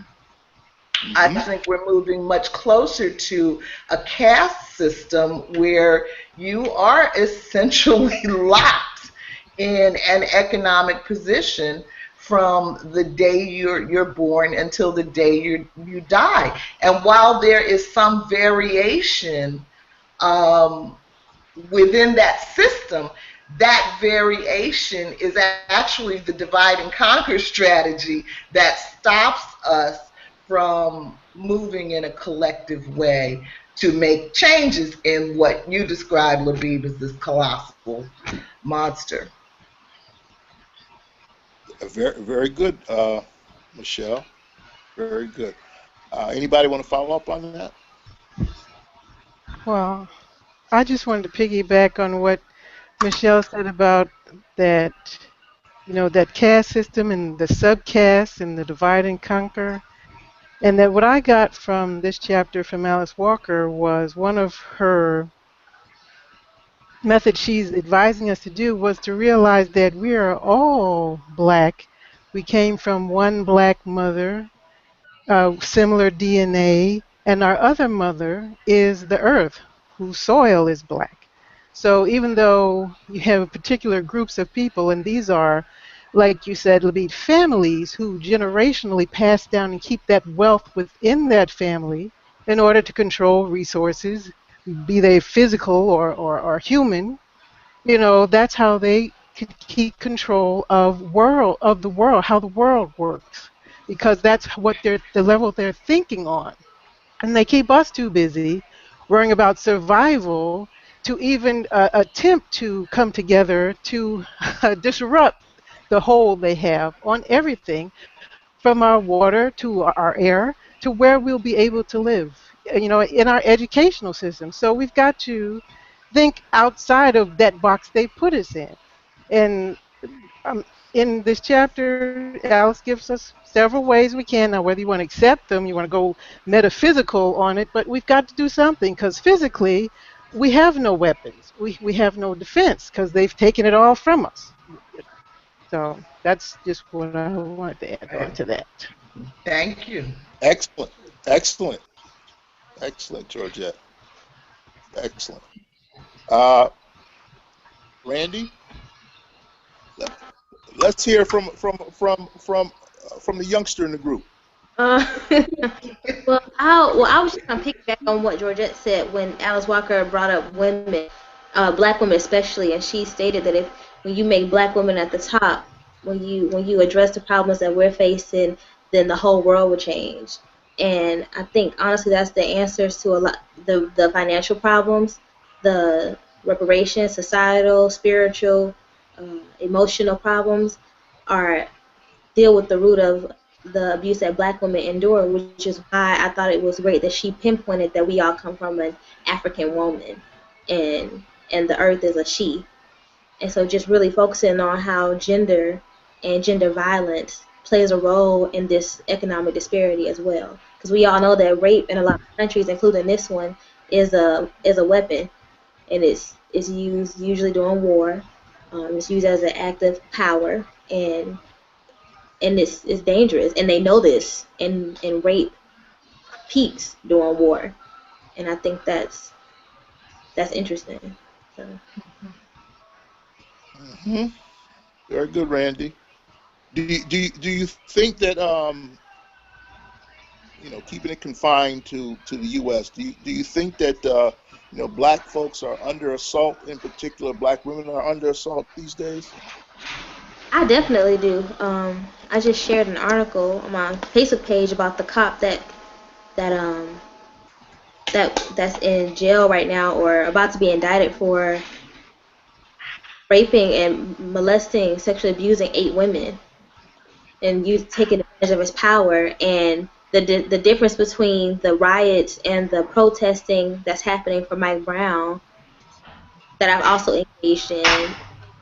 I think we're moving much closer to a caste system where you are essentially locked in an economic position from the day you're born until the day you die. And while there is some variation within that system, that variation is actually the divide and conquer strategy that stops us from moving in a collective way to make changes in what you describe, Labeeb, as this colossal monster. Very, very good, Michelle. Very good. Anybody want to follow up on that? Well, I just wanted to piggyback on what Michelle said about that, that caste system and the subcaste and the divide and conquer. And that what I got from this chapter from Alice Walker was one of her methods she's advising us to do was to realize that we are all black. We came from one black mother, similar DNA, and our other mother is the earth, whose soil is black. So even though you have particular groups of people, and these are, like you said, Labeeb, families who generationally pass down and keep that wealth within that family in order to control resources, be they physical or human, that's how they could keep control of the world, how the world works, because that's what the level they're thinking on. And they keep us too busy worrying about survival to even attempt to come together to disrupt the hold they have on everything, from our water to our air to where we'll be able to live, in our educational system. So we've got to think outside of that box they put us in. And in this chapter, Alice gives us several ways we can. Now, whether you want to accept them, you want to go metaphysical on it, but we've got to do something, because physically, we have no weapons. We have no defense because they've taken it all from us. So that's just what I wanted to add on to that. Thank you. Excellent. Excellent. Excellent, Georgette. Excellent. Randie, let's hear from the youngster in the group. Well, I was just gonna piggyback on what Georgette said when Alice Walker brought up women, black women especially, and she stated that when you make black women at the top, when you address the problems that we're facing, then the whole world will change. And I think honestly that's the answers to a lot the financial problems, the reparations, societal, spiritual, emotional problems are deal with the root of the abuse that black women endure, which is why I thought it was great that she pinpointed that we all come from an African woman, and the earth is a she. And so just really focusing on how gender and gender violence plays a role in this economic disparity as well. Because we all know that rape in a lot of countries, including this one, is a weapon, and it's used usually during war. It's used as an act of power, and it's dangerous, and they know this. And rape peaks during war, and I think that's interesting. So. Very good, Randie. Do you think that keeping it confined to the U.S. Do you think that black folks are under assault, in particular black women are under assault these days? I definitely do. I just shared an article on my Facebook page about the cop that that's in jail right now or about to be indicted for raping and molesting, sexually abusing 8 women, and you taking advantage of his power. And the difference between the riots and the protesting that's happening for Mike Brown that I've also engaged in,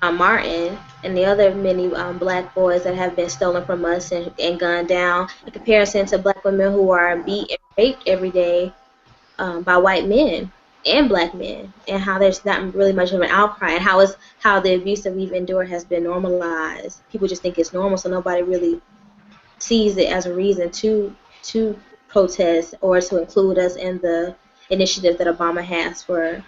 Martin and the other many black boys that have been stolen from us and gunned down, in comparison to black women who are beat and raped every day by white men and black men, and how there's not really much of an outcry, and how the abuse that we've endured has been normalized. People just think it's normal, so nobody really sees it as a reason to protest or to include us in the initiative that Obama has for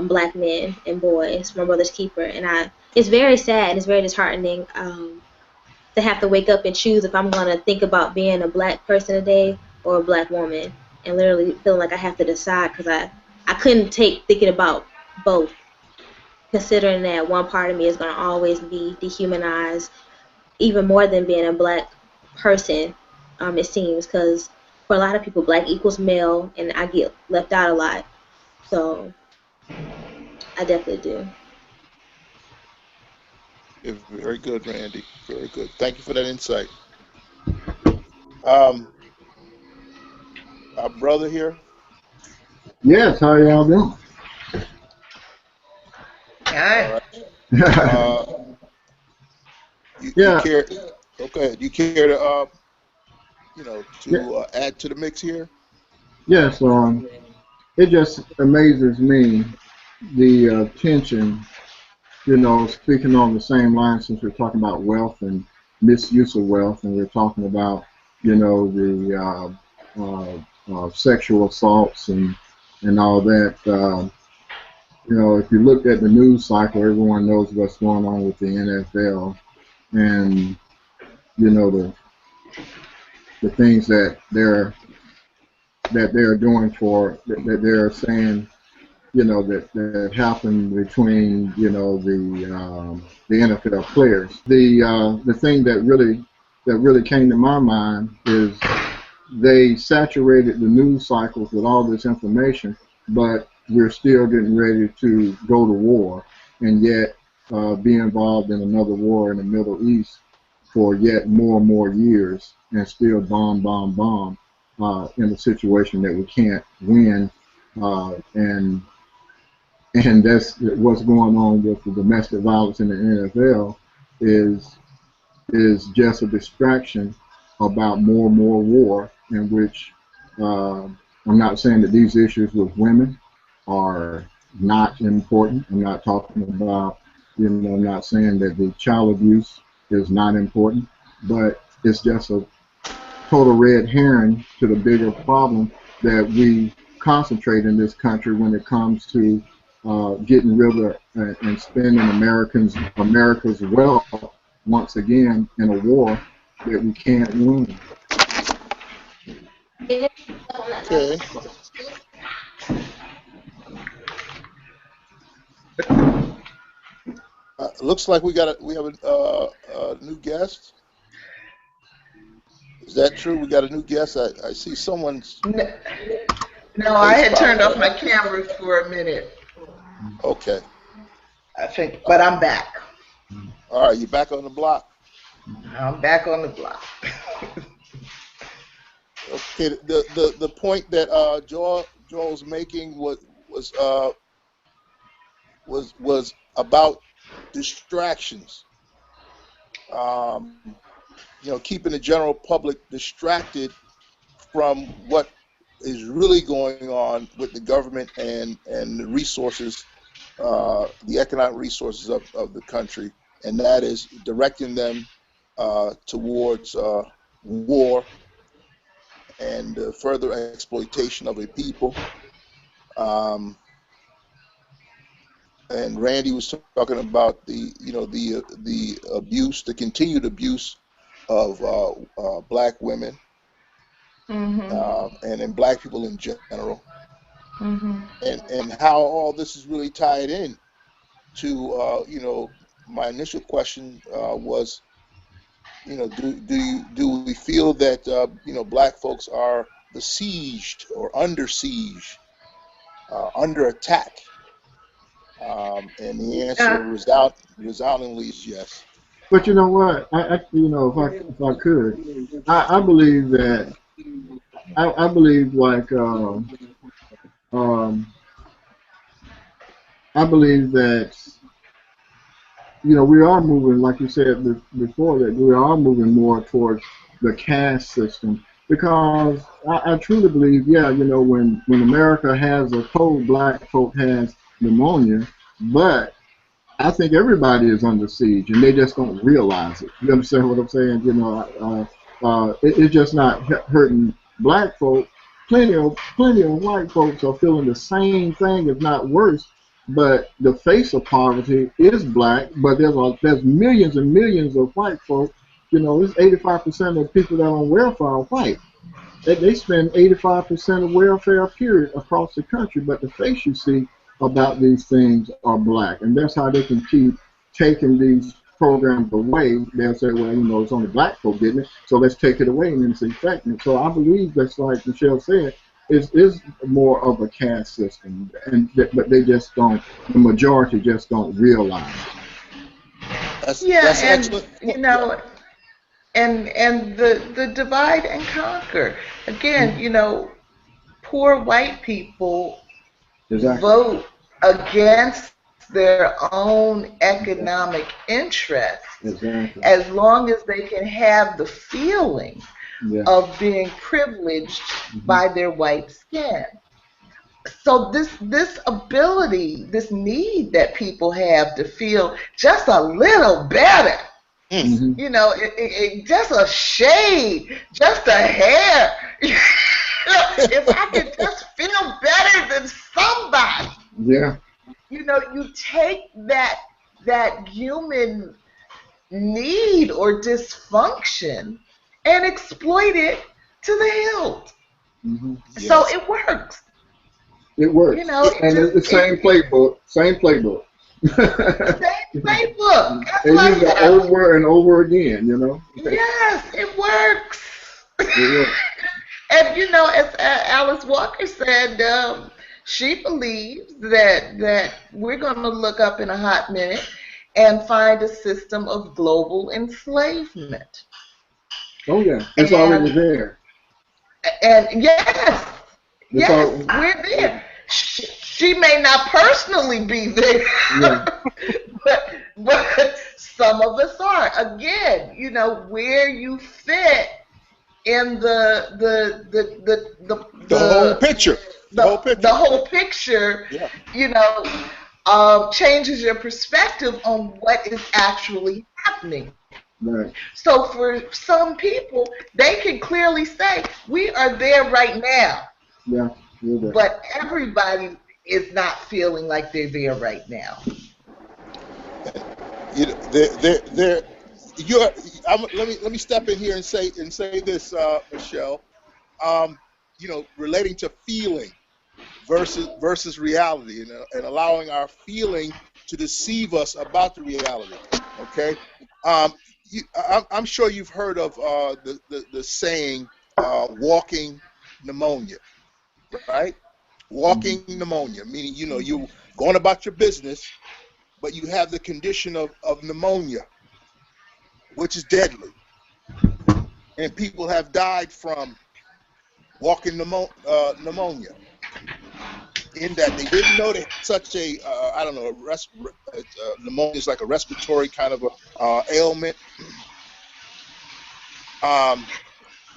black men and boys, my brother's keeper. And it's very sad and it's very disheartening to have to wake up and choose if I'm going to think about being a black person today or a black woman, and literally feeling like I have to decide because I couldn't take thinking about both, considering that one part of me is going to always be dehumanized even more than being a black person, it seems, because for a lot of people black equals male and I get left out a lot. So I definitely do. Very good, Randy. Very good. Thank you for that insight. Our brother here. Yes, how y'all doing? Hi. All right. You Yeah, care? Okay. You care to yeah, add to the mix here? yes. It just amazes me the tension. Speaking on the same line, since we're talking about wealth and misuse of wealth, and we're talking about, the sexual assaults and all that. If you look at the news cycle, everyone knows what's going on with the NFL, and the things that they're doing that they're saying, that happened between, the NFL players. The thing that really came to my mind is they saturated the news cycles with all this information, but we're still getting ready to go to war, and yet be involved in another war in the Middle East for yet more and more years, and still bomb in a situation that we can't win, and that's what's going on with the domestic violence in the NFL is just a distraction about more and more war, in which I'm not saying that these issues with women are not important. I'm not talking about, I'm not saying that the child abuse is not important, but it's just a total red herring to the bigger problem that we concentrate in this country when it comes to getting rid of and spending America's wealth once again in a war that we can't win. Okay. Looks like we have a new guest. Is that true? We got a new guest. I see someone's No, I face had turned popped off up. my camera for a minute, Okay. I think, but I'm back. All right. You're back on the block. I'm back on the block. Okay. The point that Joel's making was about distractions. Keeping the general public distracted from what is really going on with the government and the resources, the economic resources of the country, and that is directing them towards war and further exploitation of a people. Um, and Randy was talking about the abuse, the continued abuse of black women and in black people in general, and how all this is really tied in to my initial question was, do we feel that black folks are besieged or under siege, under attack? And the answer resoundingly is yes. But you know what? If I could, I believe that I believe like I believe that we are moving, like you said before, that we are moving more towards the caste system, because I truly believe, when America has a cold, black folk has pneumonia, but I think everybody is under siege, and they just don't realize it. You understand what I'm saying? It's just not hurting black folk. Plenty of white folks are feeling the same thing, if not worse. But the face of poverty is black. But there's millions and millions of white folk. It's 85% of people that are on welfare are white. They spend 85% of welfare, period, across the country. But the face you see about these things are black, and that's how they can keep taking these programs away. They'll say, well, it's only black folk getting it, so let's take it away and then it's infecting. So I believe that's, like Michelle said, is more of a caste system, but they just don't. The majority just don't realize it. That's excellent. And the divide and conquer again. Poor white people vote against their own economic interests as long as they can have the feeling of being privileged by their white skin. So this ability, this need that people have to feel just a little better, just a shade, just a hair. If I could just feel better than somebody. Yeah. You take that human need or dysfunction and exploit it to the hilt. Yes. So it works. It works. And it's the same playbook. Same playbook. Same playbook. They use it over and over again, Yes, it works. It works. And as Alice Walker said, she believes that we're going to look up in a hot minute and find a system of global enslavement. Oh yeah, it's already there. And yes, we're there. She may not personally be there, but some of us are. Again, where you fit in the whole picture. The whole picture, changes your perspective on what is actually happening. Right. So for some people, they can clearly say, we are there right now. Yeah. But everybody is not feeling like they're there right now. Let me step in here and say this, Michelle. Relating to feeling versus reality, and allowing our feeling to deceive us about the reality. Okay, I'm sure you've heard of the saying "walking pneumonia," right? Walking pneumonia, meaning you going about your business, but you have the condition of pneumonia, which is deadly, and people have died from walking pneumonia. In that they didn't know they had such a pneumonia is like a respiratory kind of a ailment.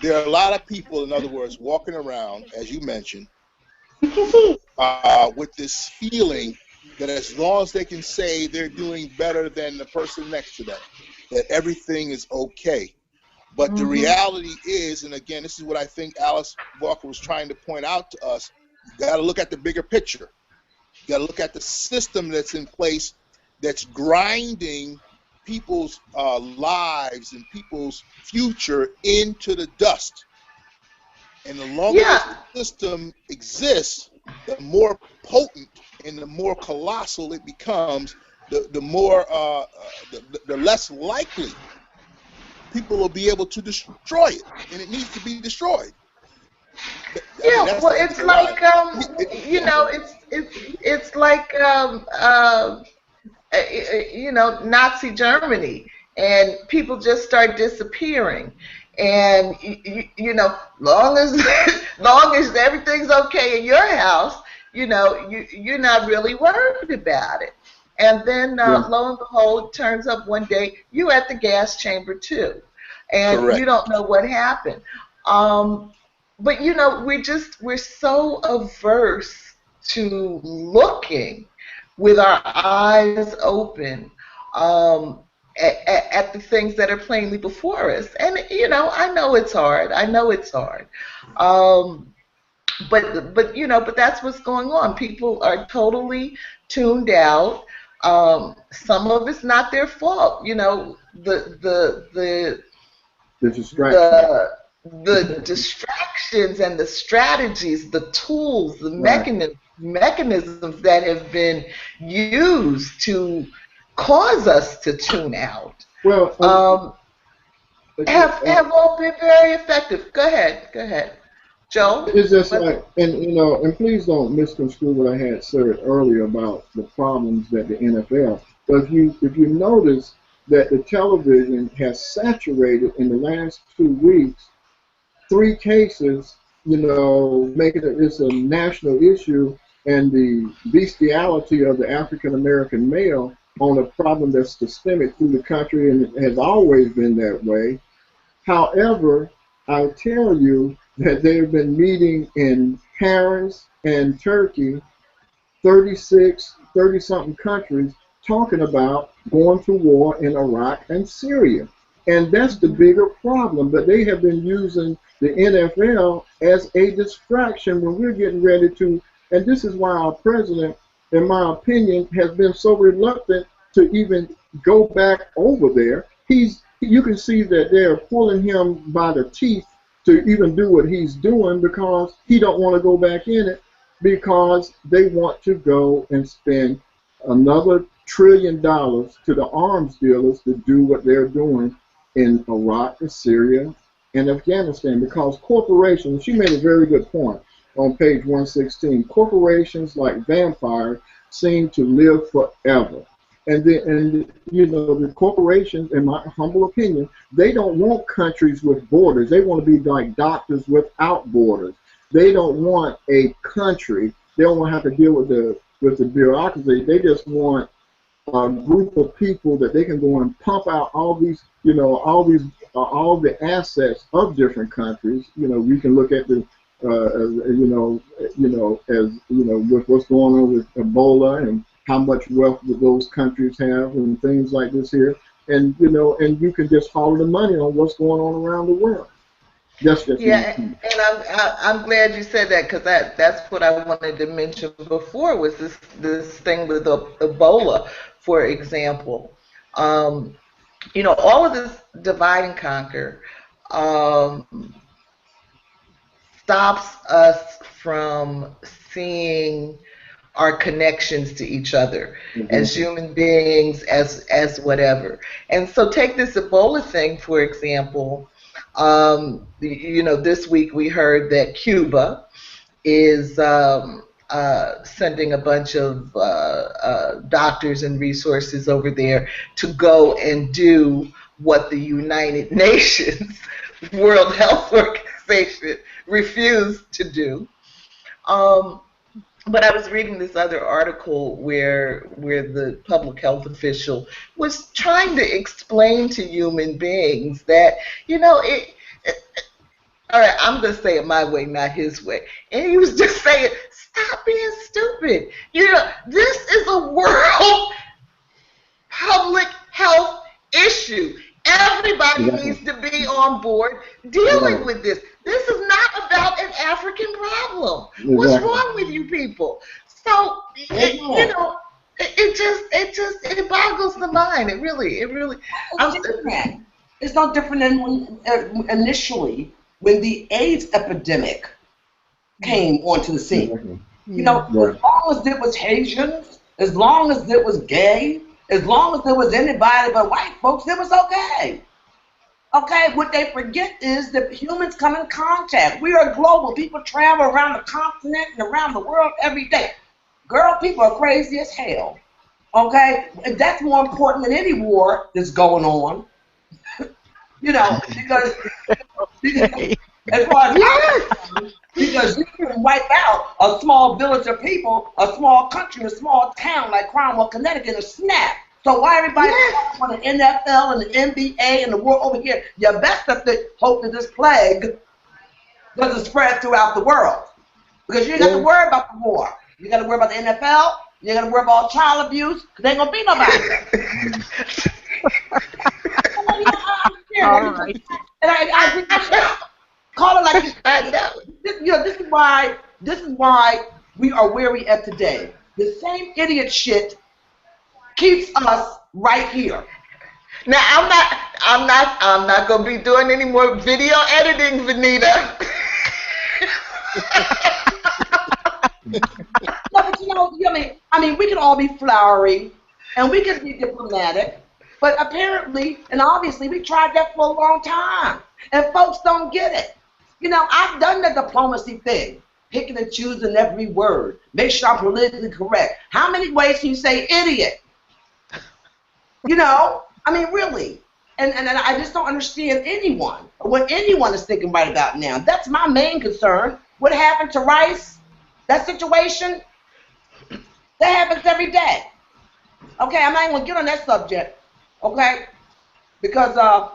There are a lot of people, in other words, walking around, as you mentioned, with this feeling that as long as they can say they're doing better than the person next to them, that everything is okay. But the reality is, and again, this is what I think Alice Walker was trying to point out to us, you got to look at the bigger picture. You got to look at the system that's in place that's grinding people's lives and people's future into the dust. And the longer this system exists, the more potent and the more colossal it becomes, the more the less likely people will be able to destroy it, and it needs to be destroyed. Yeah, That's well, the it's ethical like line. you know, it's like you know, Nazi Germany, and people just start disappearing. And you know, long as long as everything's okay in your house, you know, you're not really worried about it. And then Yeah. lo and behold, it turns up one day you at the gas chamber too, and you Correct. don't know what happened. But you know, we're so averse to looking with our eyes open at the things that are plainly before us. And you know, I know it's hard. I know it's hard. But you know, but that's what's going on. People are totally tuned out. Some of it's not their fault. You know, The distraction. the distractions and the strategies, the tools, the Right. mechanisms that have been used to cause us to tune out Well, have all been very effective. Go ahead, Joe. it's just like, and you know, and please don't misconstrue what I had said earlier about the problems that the NFL. But if you notice that the television has saturated in the last 2 weeks 3 cases, you know, making it's a national issue, and the bestiality of the African American male on a problem that's systemic through the country and it has always been that way. However, I'll tell you that they've been meeting in Paris and Turkey, 30-something countries, talking about going to war in Iraq and Syria. And that's the bigger problem. But they have been using the NFL as a distraction when we're getting ready to, and this is why our president, in my opinion, has been so reluctant to even go back over there. You can see that they're pulling him by the teeth to even do what he's doing because he don't want to go back in it because they want to go and spend another $1 trillion to the arms dealers to do what they're doing in Iraq and Syria and Afghanistan because corporations, she made a very good point on page 116, corporations like vampires seem to live forever. And you know, the corporations, in my humble opinion, they don't want countries with borders. They want to be like doctors without borders. They don't want a country. They don't want to have to deal with the bureaucracy. They just want a group of people that they can go and pump out all these, you know, all the assets of different countries. You know, we can look at the, with what's going on with Ebola and how much wealth that those countries have and things like this here, and you know, and you can just follow the money on what's going on around the world. That's just Yeah, and I'm glad you said that because that's what I wanted to mention before was this thing with Ebola, for example. You know, all of this divide and conquer stops us from seeing our connections to each other as human beings, as whatever. And so take this Ebola thing, for example. You know, this week we heard that Cuba is sending a bunch of doctors and resources over there to go and do what the United Nations World Health Organization refused to do. But I was reading this other article where the public health official was trying to explain to human beings that, you know, all right, I'm going to say it my way, not his way. And he was just saying, stop being stupid. You know, this is a world public health issue. Everybody needs to be on board dealing with this. This is not about an African problem. What's wrong with you people? So, you know, it boggles the mind. It really. It's no different than when, initially when the AIDS epidemic came onto the scene. You know, as long as it was Haitians, as long as it was gay, As long as there was anybody but white folks, it was okay. Okay, what they forget is that humans come in contact. We are global. People travel around the continent and around the world every day. Girl, people are crazy as hell. Okay, and that's more important than any war that's going on. You know, because as far as because you can wipe out a small village of people, a small country, a small town like Cromwell, Connecticut, in a snap. So why everybody on the NFL and the NBA and the world over here? You best have to hope that this plague doesn't spread throughout the world. Because you ain't got to worry about the war. You got to worry about the NFL. You got to worry about child abuse. Because there ain't going to be nobody. All right. And I call it like this. You know, this is why we are where we are today. The same idiot shit keeps us right here. Now I'm not gonna be doing any more video editing, Venita. No, but you know, I mean, we can all be flowery and we can be diplomatic, but apparently and obviously we tried that for a long time, and folks don't get it. You know, I've done the diplomacy thing, picking and choosing every word, make sure I'm politically correct. How many ways can you say idiot? You know, I mean, really. And I just don't understand anyone, or what anyone is thinking right about now. That's my main concern. What happened to Rice? That situation? That happens every day. Okay, I'm not even going to get on that subject, okay? Because I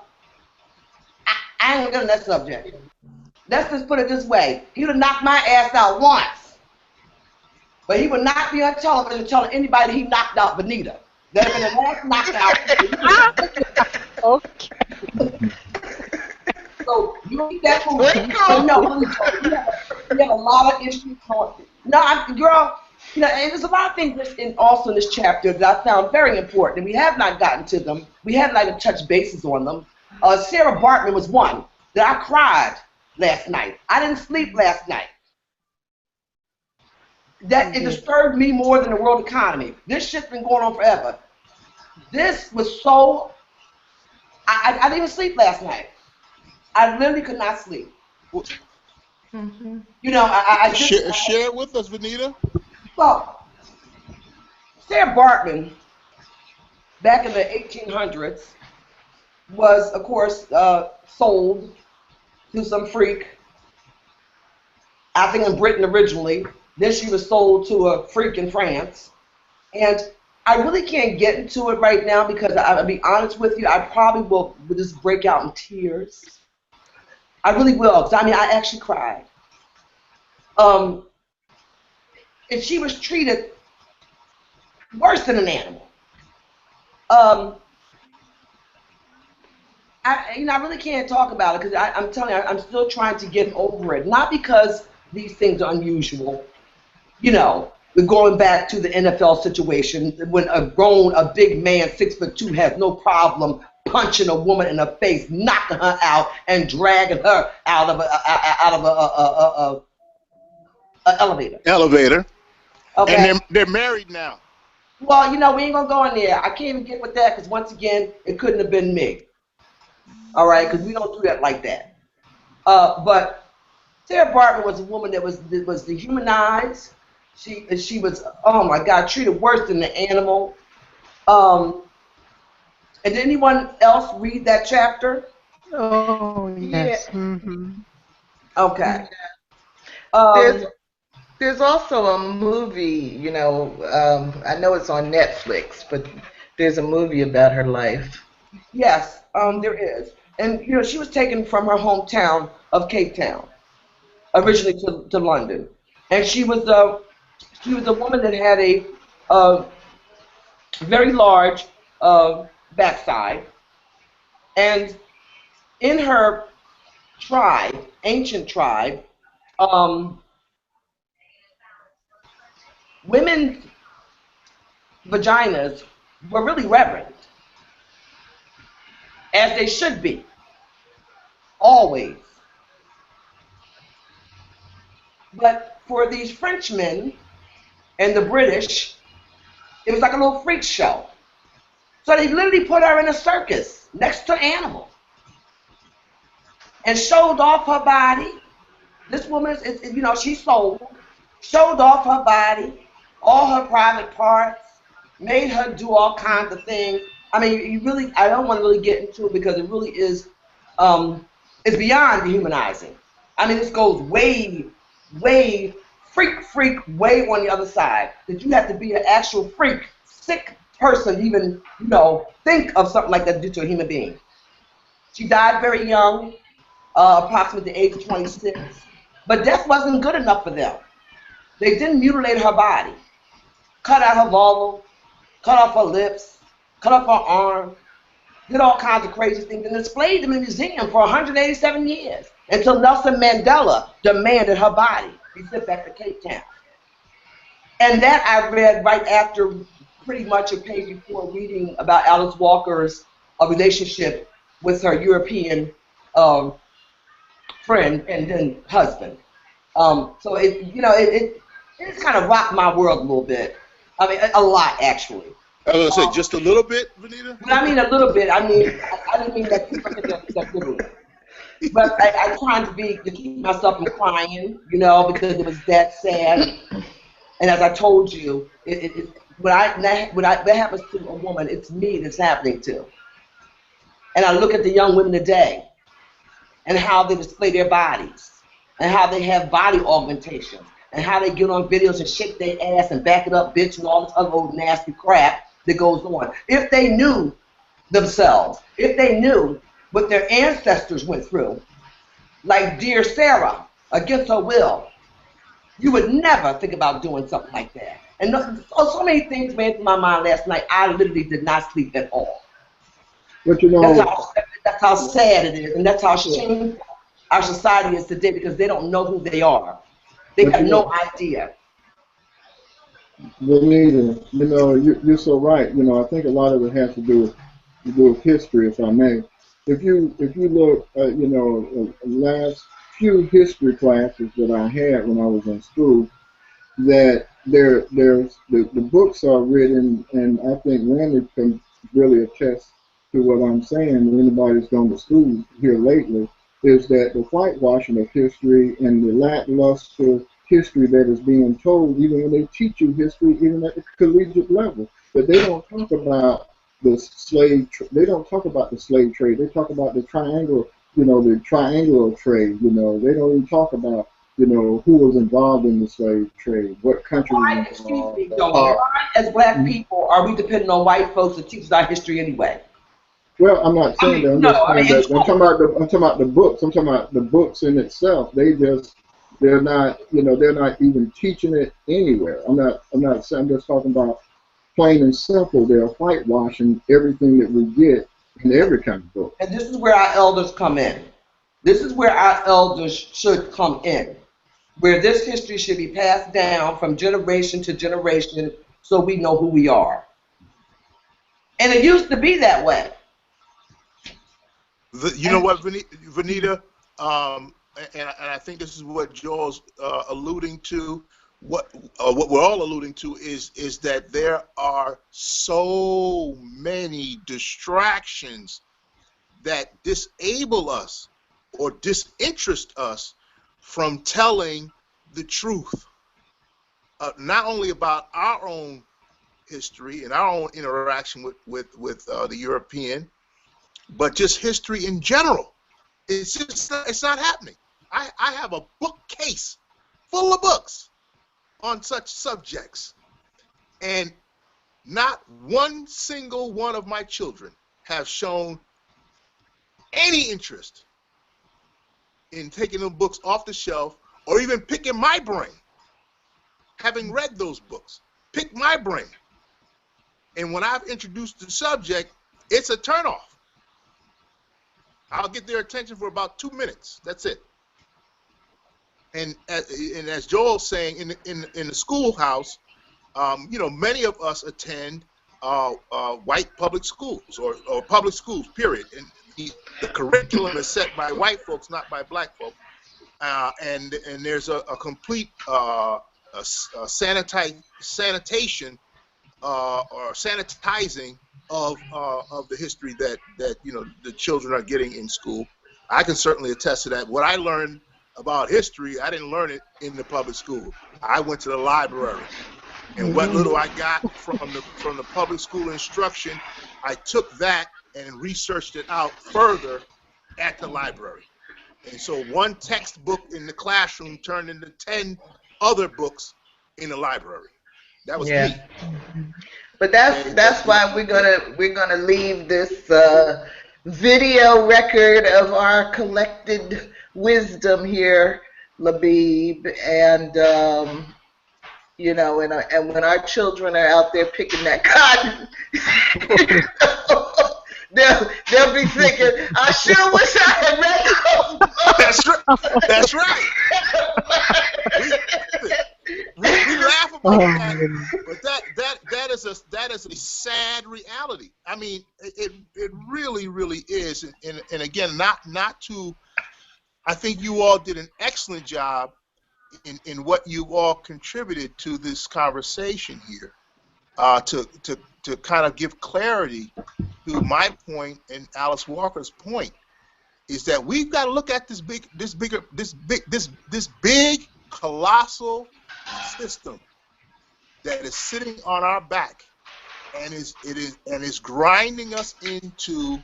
ain't going to get on that subject. Let's just put it this way. He would have knocked my ass out once. But he would not be on television telling anybody he knocked out Venita. That would have been the last knockout. Okay. So you eat that food. No, we have a lot of issues. No, girl, you know, and there's a lot of things also in this chapter that I found very important, and we have not gotten to them. We have not even touched bases on them. Sarah Baartman was one that I cried last night. I didn't sleep last night. That it disturbed me more than the world economy. This shit's been going on forever. This was so. I didn't even sleep last night. I literally could not sleep. Mm-hmm. You know, I just share it with us, Venita. Well, Sarah Baartman, back in the 1800s, was of course sold to some freak. I think in Britain originally. Then she was sold to a freak in France, and I really can't get into it right now because I'll be honest with you, I probably will just break out in tears. I really will, because I mean, I actually cried. And she was treated worse than an animal. I really can't talk about it because I'm telling you, I'm still trying to get over it. Not because these things are unusual. You know, we're going back to the NFL situation when a big man, 6'2", has no problem punching a woman in the face, knocking her out, and dragging her out of a elevator. Elevator. Okay. And they're married now. Well, you know, we ain't gonna go in there. I can't even get with that because once again, it couldn't have been me. All right, because we don't do that like that. But Sarah Baartman was a woman that was dehumanized. She was, oh my God, treated worse than the animal. And did anyone else read that chapter? Oh, yes. Yeah. Mm-hmm. Okay. There's also a movie, you know, I know it's on Netflix, but there's a movie about her life. Yes, there is. And, you know, she was taken from her hometown of Cape Town, originally to London. And she was a woman that had a very large backside. And in her tribe, ancient tribe, women's vaginas were really reverent, as they should be, always. But for these Frenchmen and the British, it was like a little freak show. So they literally put her in a circus next to animals and showed off her body. This woman is, you know, she sold, showed off her body, all her private parts, made her do all kinds of things. I mean, you really, I don't want to really get into it because it really is, it's beyond dehumanizing. I mean, this goes way, way, freak, way on the other side. That you have to be an actual freak, sick person to even, you know, think of something like that to do to a human being. She died very young, approximately the age of 26. But death wasn't good enough for them. They didn't mutilate her body, cut out her vulva, cut off her lips, cut off her arm, did all kinds of crazy things, and displayed them in the museum for 187 years until Nelson Mandela demanded her body be sent back to Cape Town. And that I read right after, pretty much a page before, reading about Alice Walker's relationship with her European friend and then husband. So it, you know, it's kind of rocked my world a little bit. I mean, a lot actually. I was gonna say just a little bit, Venita. But I mean a little bit. I mean, I didn't mean that literally. But I tried to keep myself from crying, you know, because it was that sad. And as I told you, that happens to a woman, it's me that's happening to. And I look at the young women today and how they display their bodies and how they have body augmentations and how they get on videos and shake their ass and back it up, bitch, and all this other old nasty crap that goes on. If they knew themselves, if they knew what their ancestors went through, like dear Sarah, against her will, you would never think about doing something like that. And so many things ran through my mind last night. I literally did not sleep at all. But you know, that's how sad it is, and that's how shameful our society is today because they don't know who they are. They have no idea. Venita, you know, you're so right. You know, I think a lot of it has to do with history, if I may. If you look at, you know, last few history classes that I had when I was in school, that there's the books are written, and I think Randy can really attest to what I'm saying. Anybody's gone to school here lately, is that the whitewashing of history and the lackluster history that is being told, even when they teach you history, even at the collegiate level, but they don't talk about the slave. They don't talk about the slave trade. They talk about the triangle, you know, the triangular trade. You know, they don't even talk about, you know, who was involved in the slave trade, what country was involved. Excuse me, why, as black people, are we depending on white folks to teach us our history anyway? Well, I'm not saying that. I'm talking about the books. I'm talking about the books in itself. They're not even teaching it anywhere. I'm just talking about plain and simple. They're whitewashing everything that we get in every kind of book. And this is where our elders come in. This is where our elders should come in, where this history should be passed down from generation to generation so we know who we are. And it used to be that way. You know what, Venita, and I think this is what Joel's alluding to. What we're all alluding to is that there are so many distractions that disable us or disinterest us from telling the truth, not only about our own history and our own interaction with the European, but just history in general. It's not happening. I have a bookcase full of books on such subjects, and not one single one of my children have shown any interest in taking the books off the shelf or even picking my brain. Having read those books, pick my brain. And when I've introduced the subject, it's a turnoff. I'll get their attention for about 2 minutes. That's it. And as Joel's saying, in the schoolhouse, you know, many of us attend white public schools or public schools, period. And the curriculum is set by white folks, not by black folks. And there's a complete sanitation or sanitizing of the history that the children are getting in school. I can certainly attest to that. What I learned about history, I didn't learn it in the public school. I went to the library, and what little I got from the public school instruction, I took that and researched it out further at the library. And so one textbook in the classroom turned into 10 other books in the library. That was me. But that's why we're gonna leave this video record of our collected wisdom here, Labeeb, and and when our children are out there picking that cotton, they'll be thinking, I sure wish I had read those books. That's right. We laugh about that, but that is a sad reality. I mean, it really is. And again, not to. I think you all did an excellent job in what you all contributed to this conversation here, to kind of give clarity to my point and Alice Walker's point, is that we've got to look at this big colossal system that is sitting on our back and is grinding us into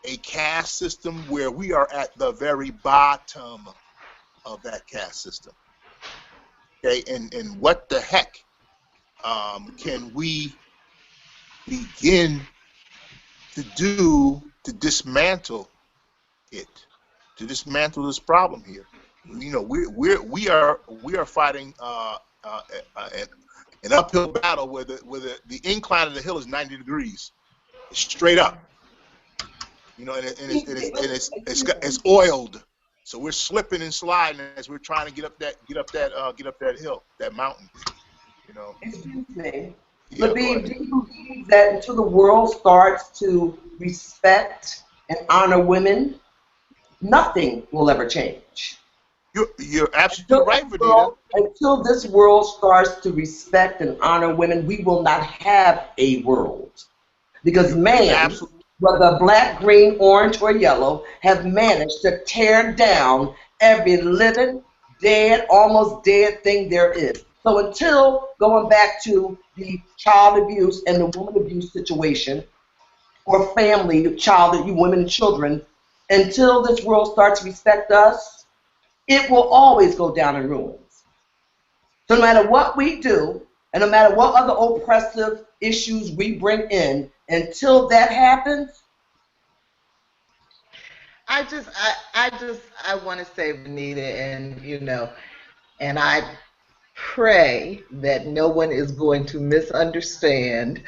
a caste system where we are at the very bottom of that caste system. Okay, and what the heck can we begin to do to dismantle it, to dismantle this problem here? You know, we are fighting an uphill battle where the incline of the hill is 90 degrees, it's straight up. You know, and it's oiled, so we're slipping and sliding as we're trying to get up that hill, that mountain. You know. Excuse me. Yeah, Labeeb, do you believe that until the world starts to respect and honor women, nothing will ever change? You're absolutely right, Venita. Until this world starts to respect and honor women, we will not have a world. Because man, whether black, green, orange, or yellow, have managed to tear down every living, dead, almost dead thing there is. So until, going back to the child abuse and the woman abuse situation, or family, child, you women and children, until this world starts to respect us, it will always go down in ruins. So no matter what we do, and no matter what other oppressive issues we bring in, until that happens, I want to say, Venita, and I pray that no one is going to misunderstand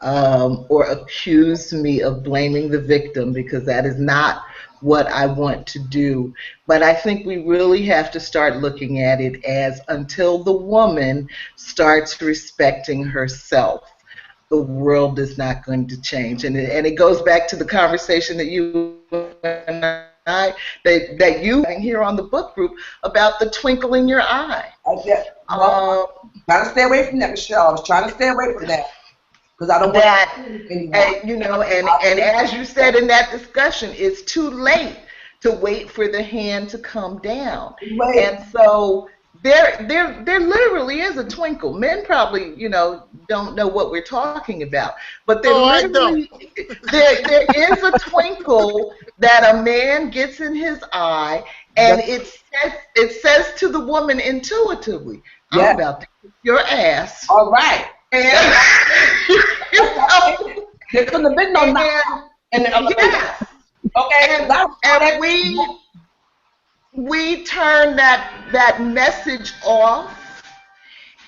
or accuse me of blaming the victim, because that is not what I want to do. But I think we really have to start looking at it as, until the woman starts respecting herself, the world is not going to change. And it goes back to the conversation that you and I, that you having here on the book group about the twinkle in your eye. Trying to stay away from that, Michelle. I was trying to stay away from that. Because I don't want and as you said in that discussion, it's too late to wait for the hand to come down. Right. And so there literally is a twinkle. Men probably, don't know what we're talking about, but there is a twinkle that a man gets in his eye, and it says to the woman intuitively, I'm about to kick your ass. All right. And there's going to be no yes. Okay. And we turn that message off,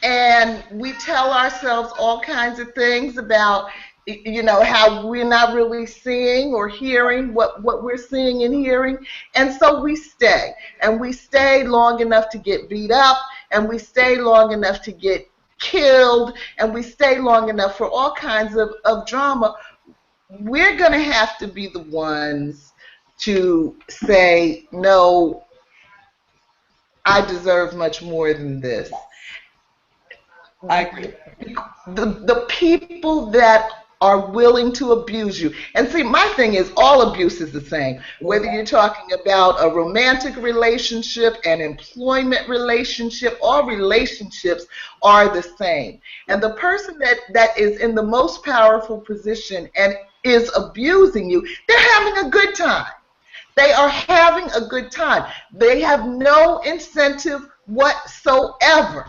and we tell ourselves all kinds of things about, how we're not really seeing or hearing what we're seeing and hearing. And so we stay. And we stay long enough to get beat up, and we stay long enough to get killed, and we stay long enough for all kinds of drama. We're going to have to be the ones to say, no, I deserve much more than this. I agree. The people that are willing to abuse you. And see, my thing is all abuse is the same. Whether you're talking about a romantic relationship, an employment relationship, all relationships are the same. And the person that is in the most powerful position and is abusing you, they're having a good time. They are having a good time. They have no incentive whatsoever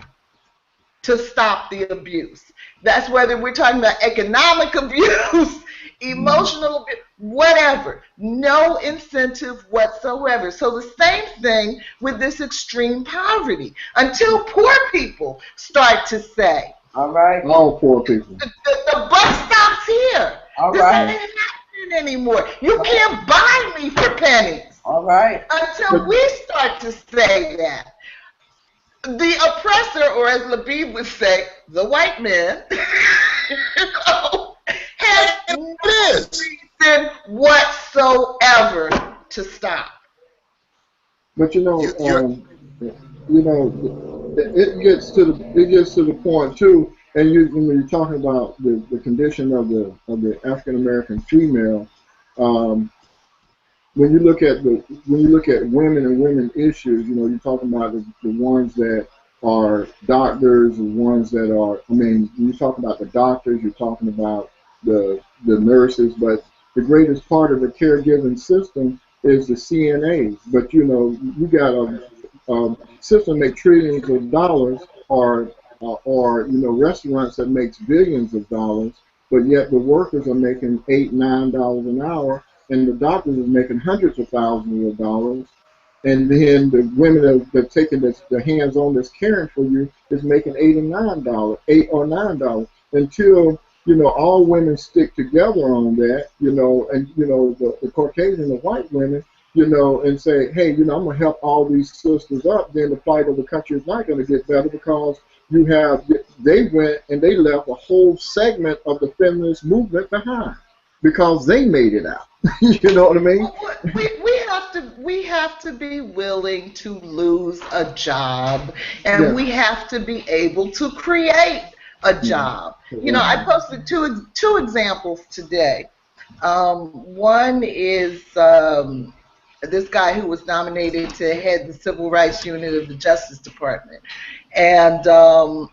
to stop the abuse. That's whether we're talking about economic abuse, emotional abuse, whatever. No incentive whatsoever. So the same thing with this extreme poverty. Until poor people start to say, all right, all poor people, the buck stops here. All this right. ain't happening anymore. You can't buy me for pennies. All right. Until we start to say that. The oppressor, or as Labeeb would say, the white man, has no reason whatsoever to stop. but it gets to the point too. And when you're talking about the condition of the African American female, when you look at women and women issues, you're talking about the ones that are doctors, the ones that are, when you talk about the doctors, you're talking about the nurses, but the greatest part of the caregiving system is the CNAs. But you got a system that makes trillions of dollars, or restaurants that makes billions of dollars, but yet the workers are making $8-9 an hour, and the doctors are making hundreds of thousands of dollars, and then the women that are taking the hands-on that's caring for you is making $8 or $9, until all women stick together on that, and the Caucasian, the white women, and say, hey, I'm gonna help all these sisters up. Then the plight of the country is not going to get better, because they went and they left a whole segment of the feminist movement behind, because they made it out. You know what I mean? We have to be willing to lose a job, and we have to be able to create a job. I posted two examples today. One is this guy who was nominated to head the Civil Rights Unit of the Justice Department, and the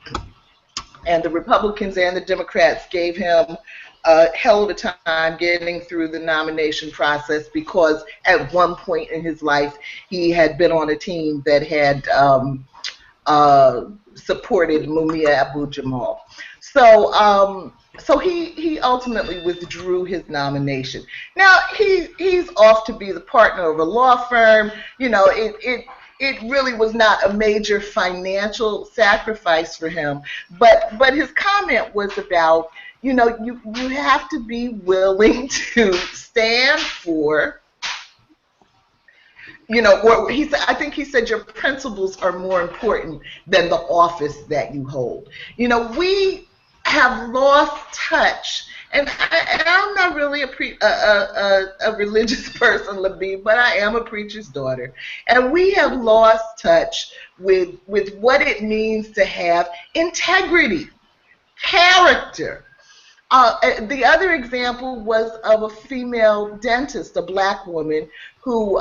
Republicans and the Democrats gave him a hell of a time getting through the nomination process, because at one point in his life he had been on a team that had supported Mumia Abu-Jamal. So he ultimately withdrew his nomination. Now he's off to be the partner of a law firm. It really was not a major financial sacrifice for him, but his comment was about, you have to be willing to stand for, he said, I think he said, your principles are more important than the office that you hold. We have lost touch, and I'm not really a religious person, Labeeb, but I am a preacher's daughter, and we have lost touch with what it means to have integrity, character. The other example was of a female dentist, a black woman, who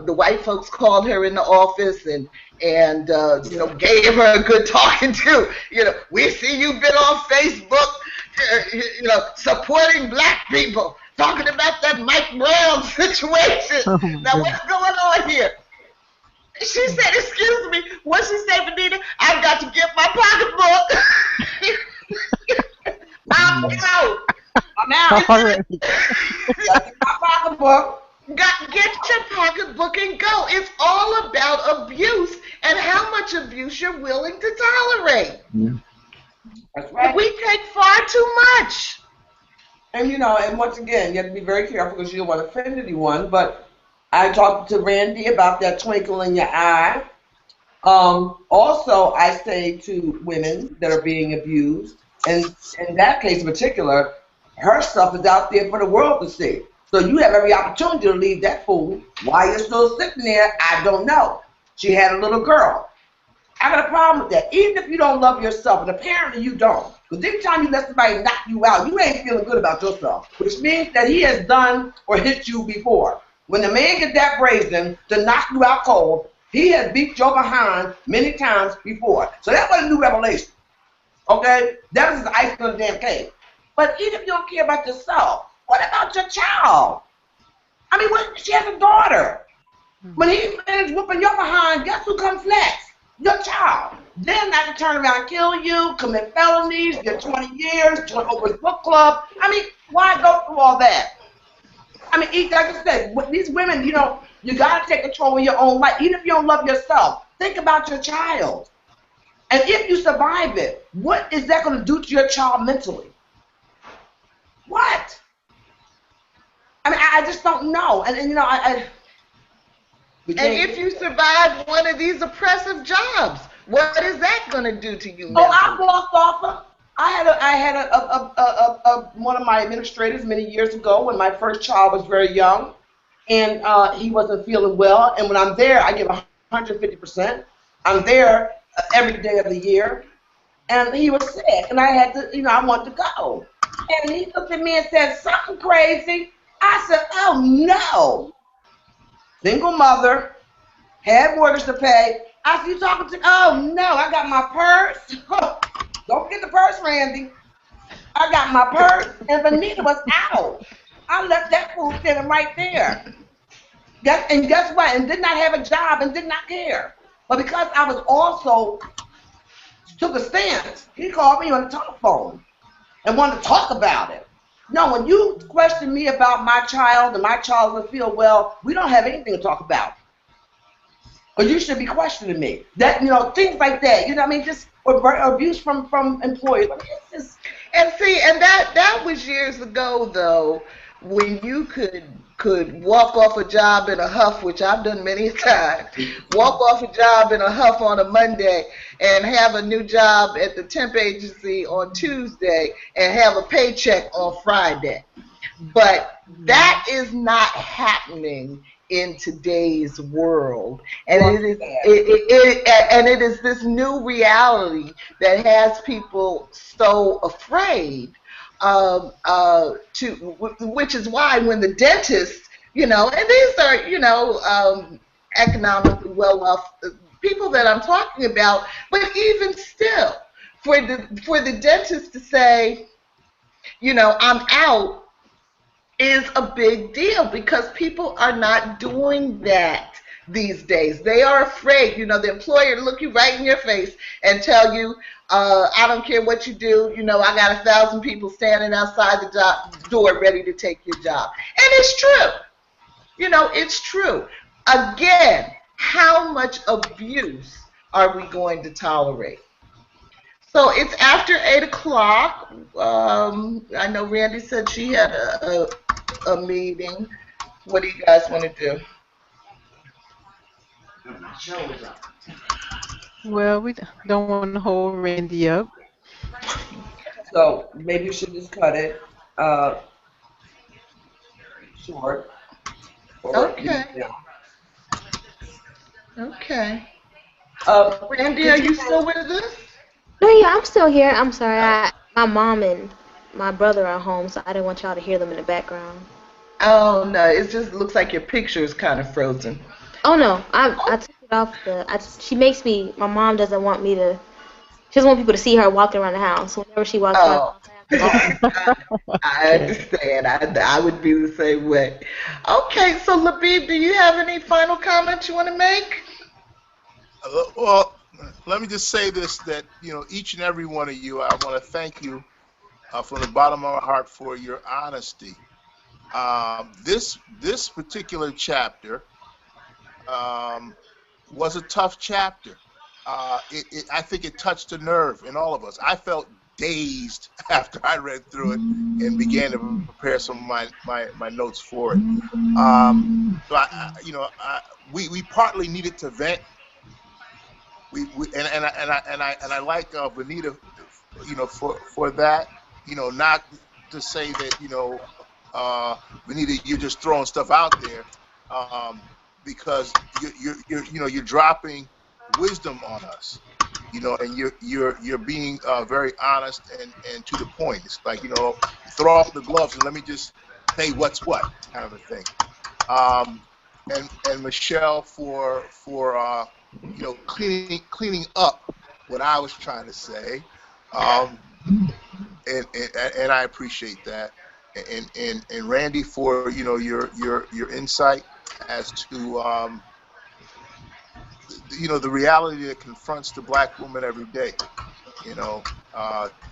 the white folks called her in the office and gave her a good talking to. We see you've been on Facebook, supporting black people, talking about that Mike Brown situation. Now what's going on here? She said, excuse me, what she said, Venita? I've got to get my pocketbook. I'm out. I'm out. All right. Get my pocketbook. Get your pocketbook and go. It's all about abuse and how much abuse you're willing to tolerate. Yeah. That's right. We take far too much. And and once again, you have to be very careful, because you don't want to offend anyone. But I talked to Randie about that twinkle in your eye. Also, I say to women that are being abused, and in that case in particular, her stuff is out there for the world to see. So you have every opportunity to leave that fool. Why you're still sitting there, I don't know. She had a little girl. I got a problem with that. Even if you don't love yourself, and apparently you don't, Because anytime you let somebody knock you out, you ain't feeling good about yourself, which means that he has done or hit you before. When the man gets that brazen to knock you out cold, he has beat your behind many times before. So that was a new revelation. Okay? That is the icing on the damn cake. But even if you don't care about yourself, what about your child? I mean, she has a daughter. When he finishes whooping your behind, guess who comes next? Your child. Then I can turn around and kill you, commit felonies, get 20 years, join Oprah's book club. I mean, why go through all that? I mean, like I said, these women, you know, you got to take control of your own life. Even if you don't love yourself, think about your child. And if you survive it, what is that going to do to your child mentally? What? I mean, I just don't know. And you know, and if you survive one of these oppressive jobs, what is that going to do to you Oh, mentally? I lost offer. I had one of my administrators many years ago when my first child was very young, and he wasn't feeling well. And when I'm there, I give 150%. I'm there every day of the year, and he was sick, and I had to, you know, I wanted to go. And he looked at me and said, "Something crazy." I said, "Oh no." Single mother, had mortgage to pay. I said, "You talking to?" "Oh no, I got my purse." Don't forget the purse, Randy. I got my purse, and Venita was out. I left that fool standing right there. And guess what? And did not have a job and did not care. But because I was also took a stance, he called me on the telephone and wanted to talk about it. No, when you question me about my child and my child doesn't feel well, we don't have anything to talk about. But you should be questioning me. That, you know, things like that. You know what I mean? Just or abuse from employers. I mean, it's just, And see, and that was years ago, though, when you could walk off a job in a huff, which I've done many times, walk off a job in a huff on a Monday and have a new job at the temp agency on Tuesday and have a paycheck on Friday. But that is not happening in today's world, and it is this new reality that has people so afraid which is why when the dentist, you know, and these are, you know, economically well off people that I'm talking about, but even still, for the dentist to say, you know, I'm out, is a big deal because people are not doing that these days. They are afraid, you know, the employer to look you right in your face and tell you, I don't care what you do, you know, I got 1,000 people standing outside the door ready to take your job. And it's true. You know, it's true. Again, how much abuse are we going to tolerate? So it's after 8 o'clock. I know Randy said she had a meeting. What do you guys want to do? Well, we don't want to hold Randy up. so maybe you should just cut it short. Or, Okay. yeah. Okay. Randy, Could are you still with us? No, yeah, I'm still here. I'm sorry. My mom and my brother are home, so I didn't want y'all to hear them in the background. Oh no, it just looks like your picture is kind of frozen. Oh no, I took it off she makes me. My mom doesn't want me to. She doesn't want people to see her walking around the house. Whenever she walks around Oh, the house, I understand. I would be the same way. Okay, so Labeeb, do you have any final comments you want to make? Well, let me just say this, that, you know, each and every one of you, I want to thank you from the bottom of my heart for your honesty. This particular chapter was a tough chapter. I think it touched a nerve in all of us. I felt dazed after I read through it and began to prepare some of my notes for it. So we partly needed to vent. I like Venita, you know, for that, you know, not to say that, you know, Venita, you're just throwing stuff out there, because you're dropping wisdom on us, and you're being very honest and to the point. It's like, throw off the gloves and let me just say what's what, kind of a thing. And Michelle for cleaning up what I was trying to say, and I appreciate that. And Randy for your insight as to the reality that confronts the black woman every day.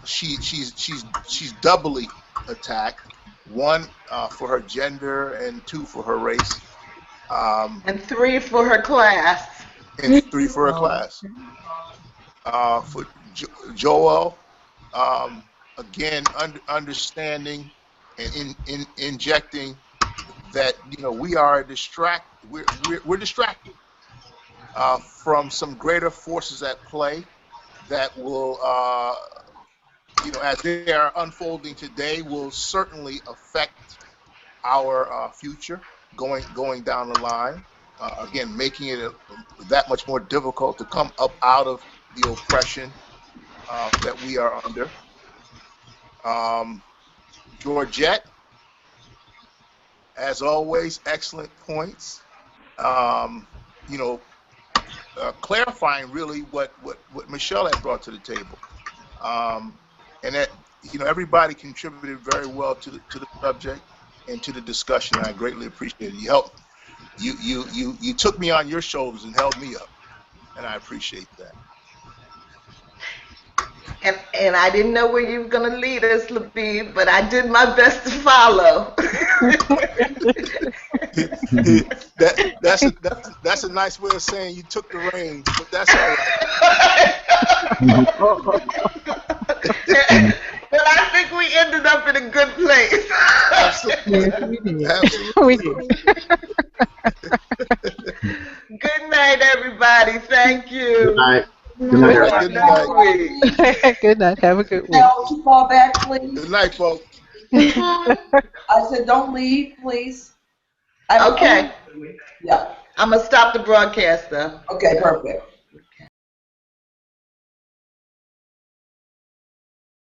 She's doubly attacked. One, for her gender, and two, for her race. And three for her class. And three for her class. For Joel, again, understanding and injecting that we are we're distracted from some greater forces at play that will as they are unfolding today will certainly affect our future going down the line, again making it that much more difficult to come up out of the oppression that we are under. Georgette, as always, excellent points. Clarifying really what Michelle had brought to the table, and that everybody contributed very well to the subject and to the discussion. I greatly appreciate it. You helped. You took me on your shoulders and held me up, and I appreciate that. And I didn't know where you were going to lead us, Labeeb, but I did my best to follow. That's a nice way of saying you took the reins, but that's all right. But I think we ended up in a good place. Absolutely. Yes, we did. Absolutely. We did. Good night, everybody. Thank you. Good night. Good night. Good night. Have a good week. Now, you fall back, please. Good night, folks. I said, don't leave, please. Okay. Yeah. I'm going to stop the broadcast, though. Okay, perfect.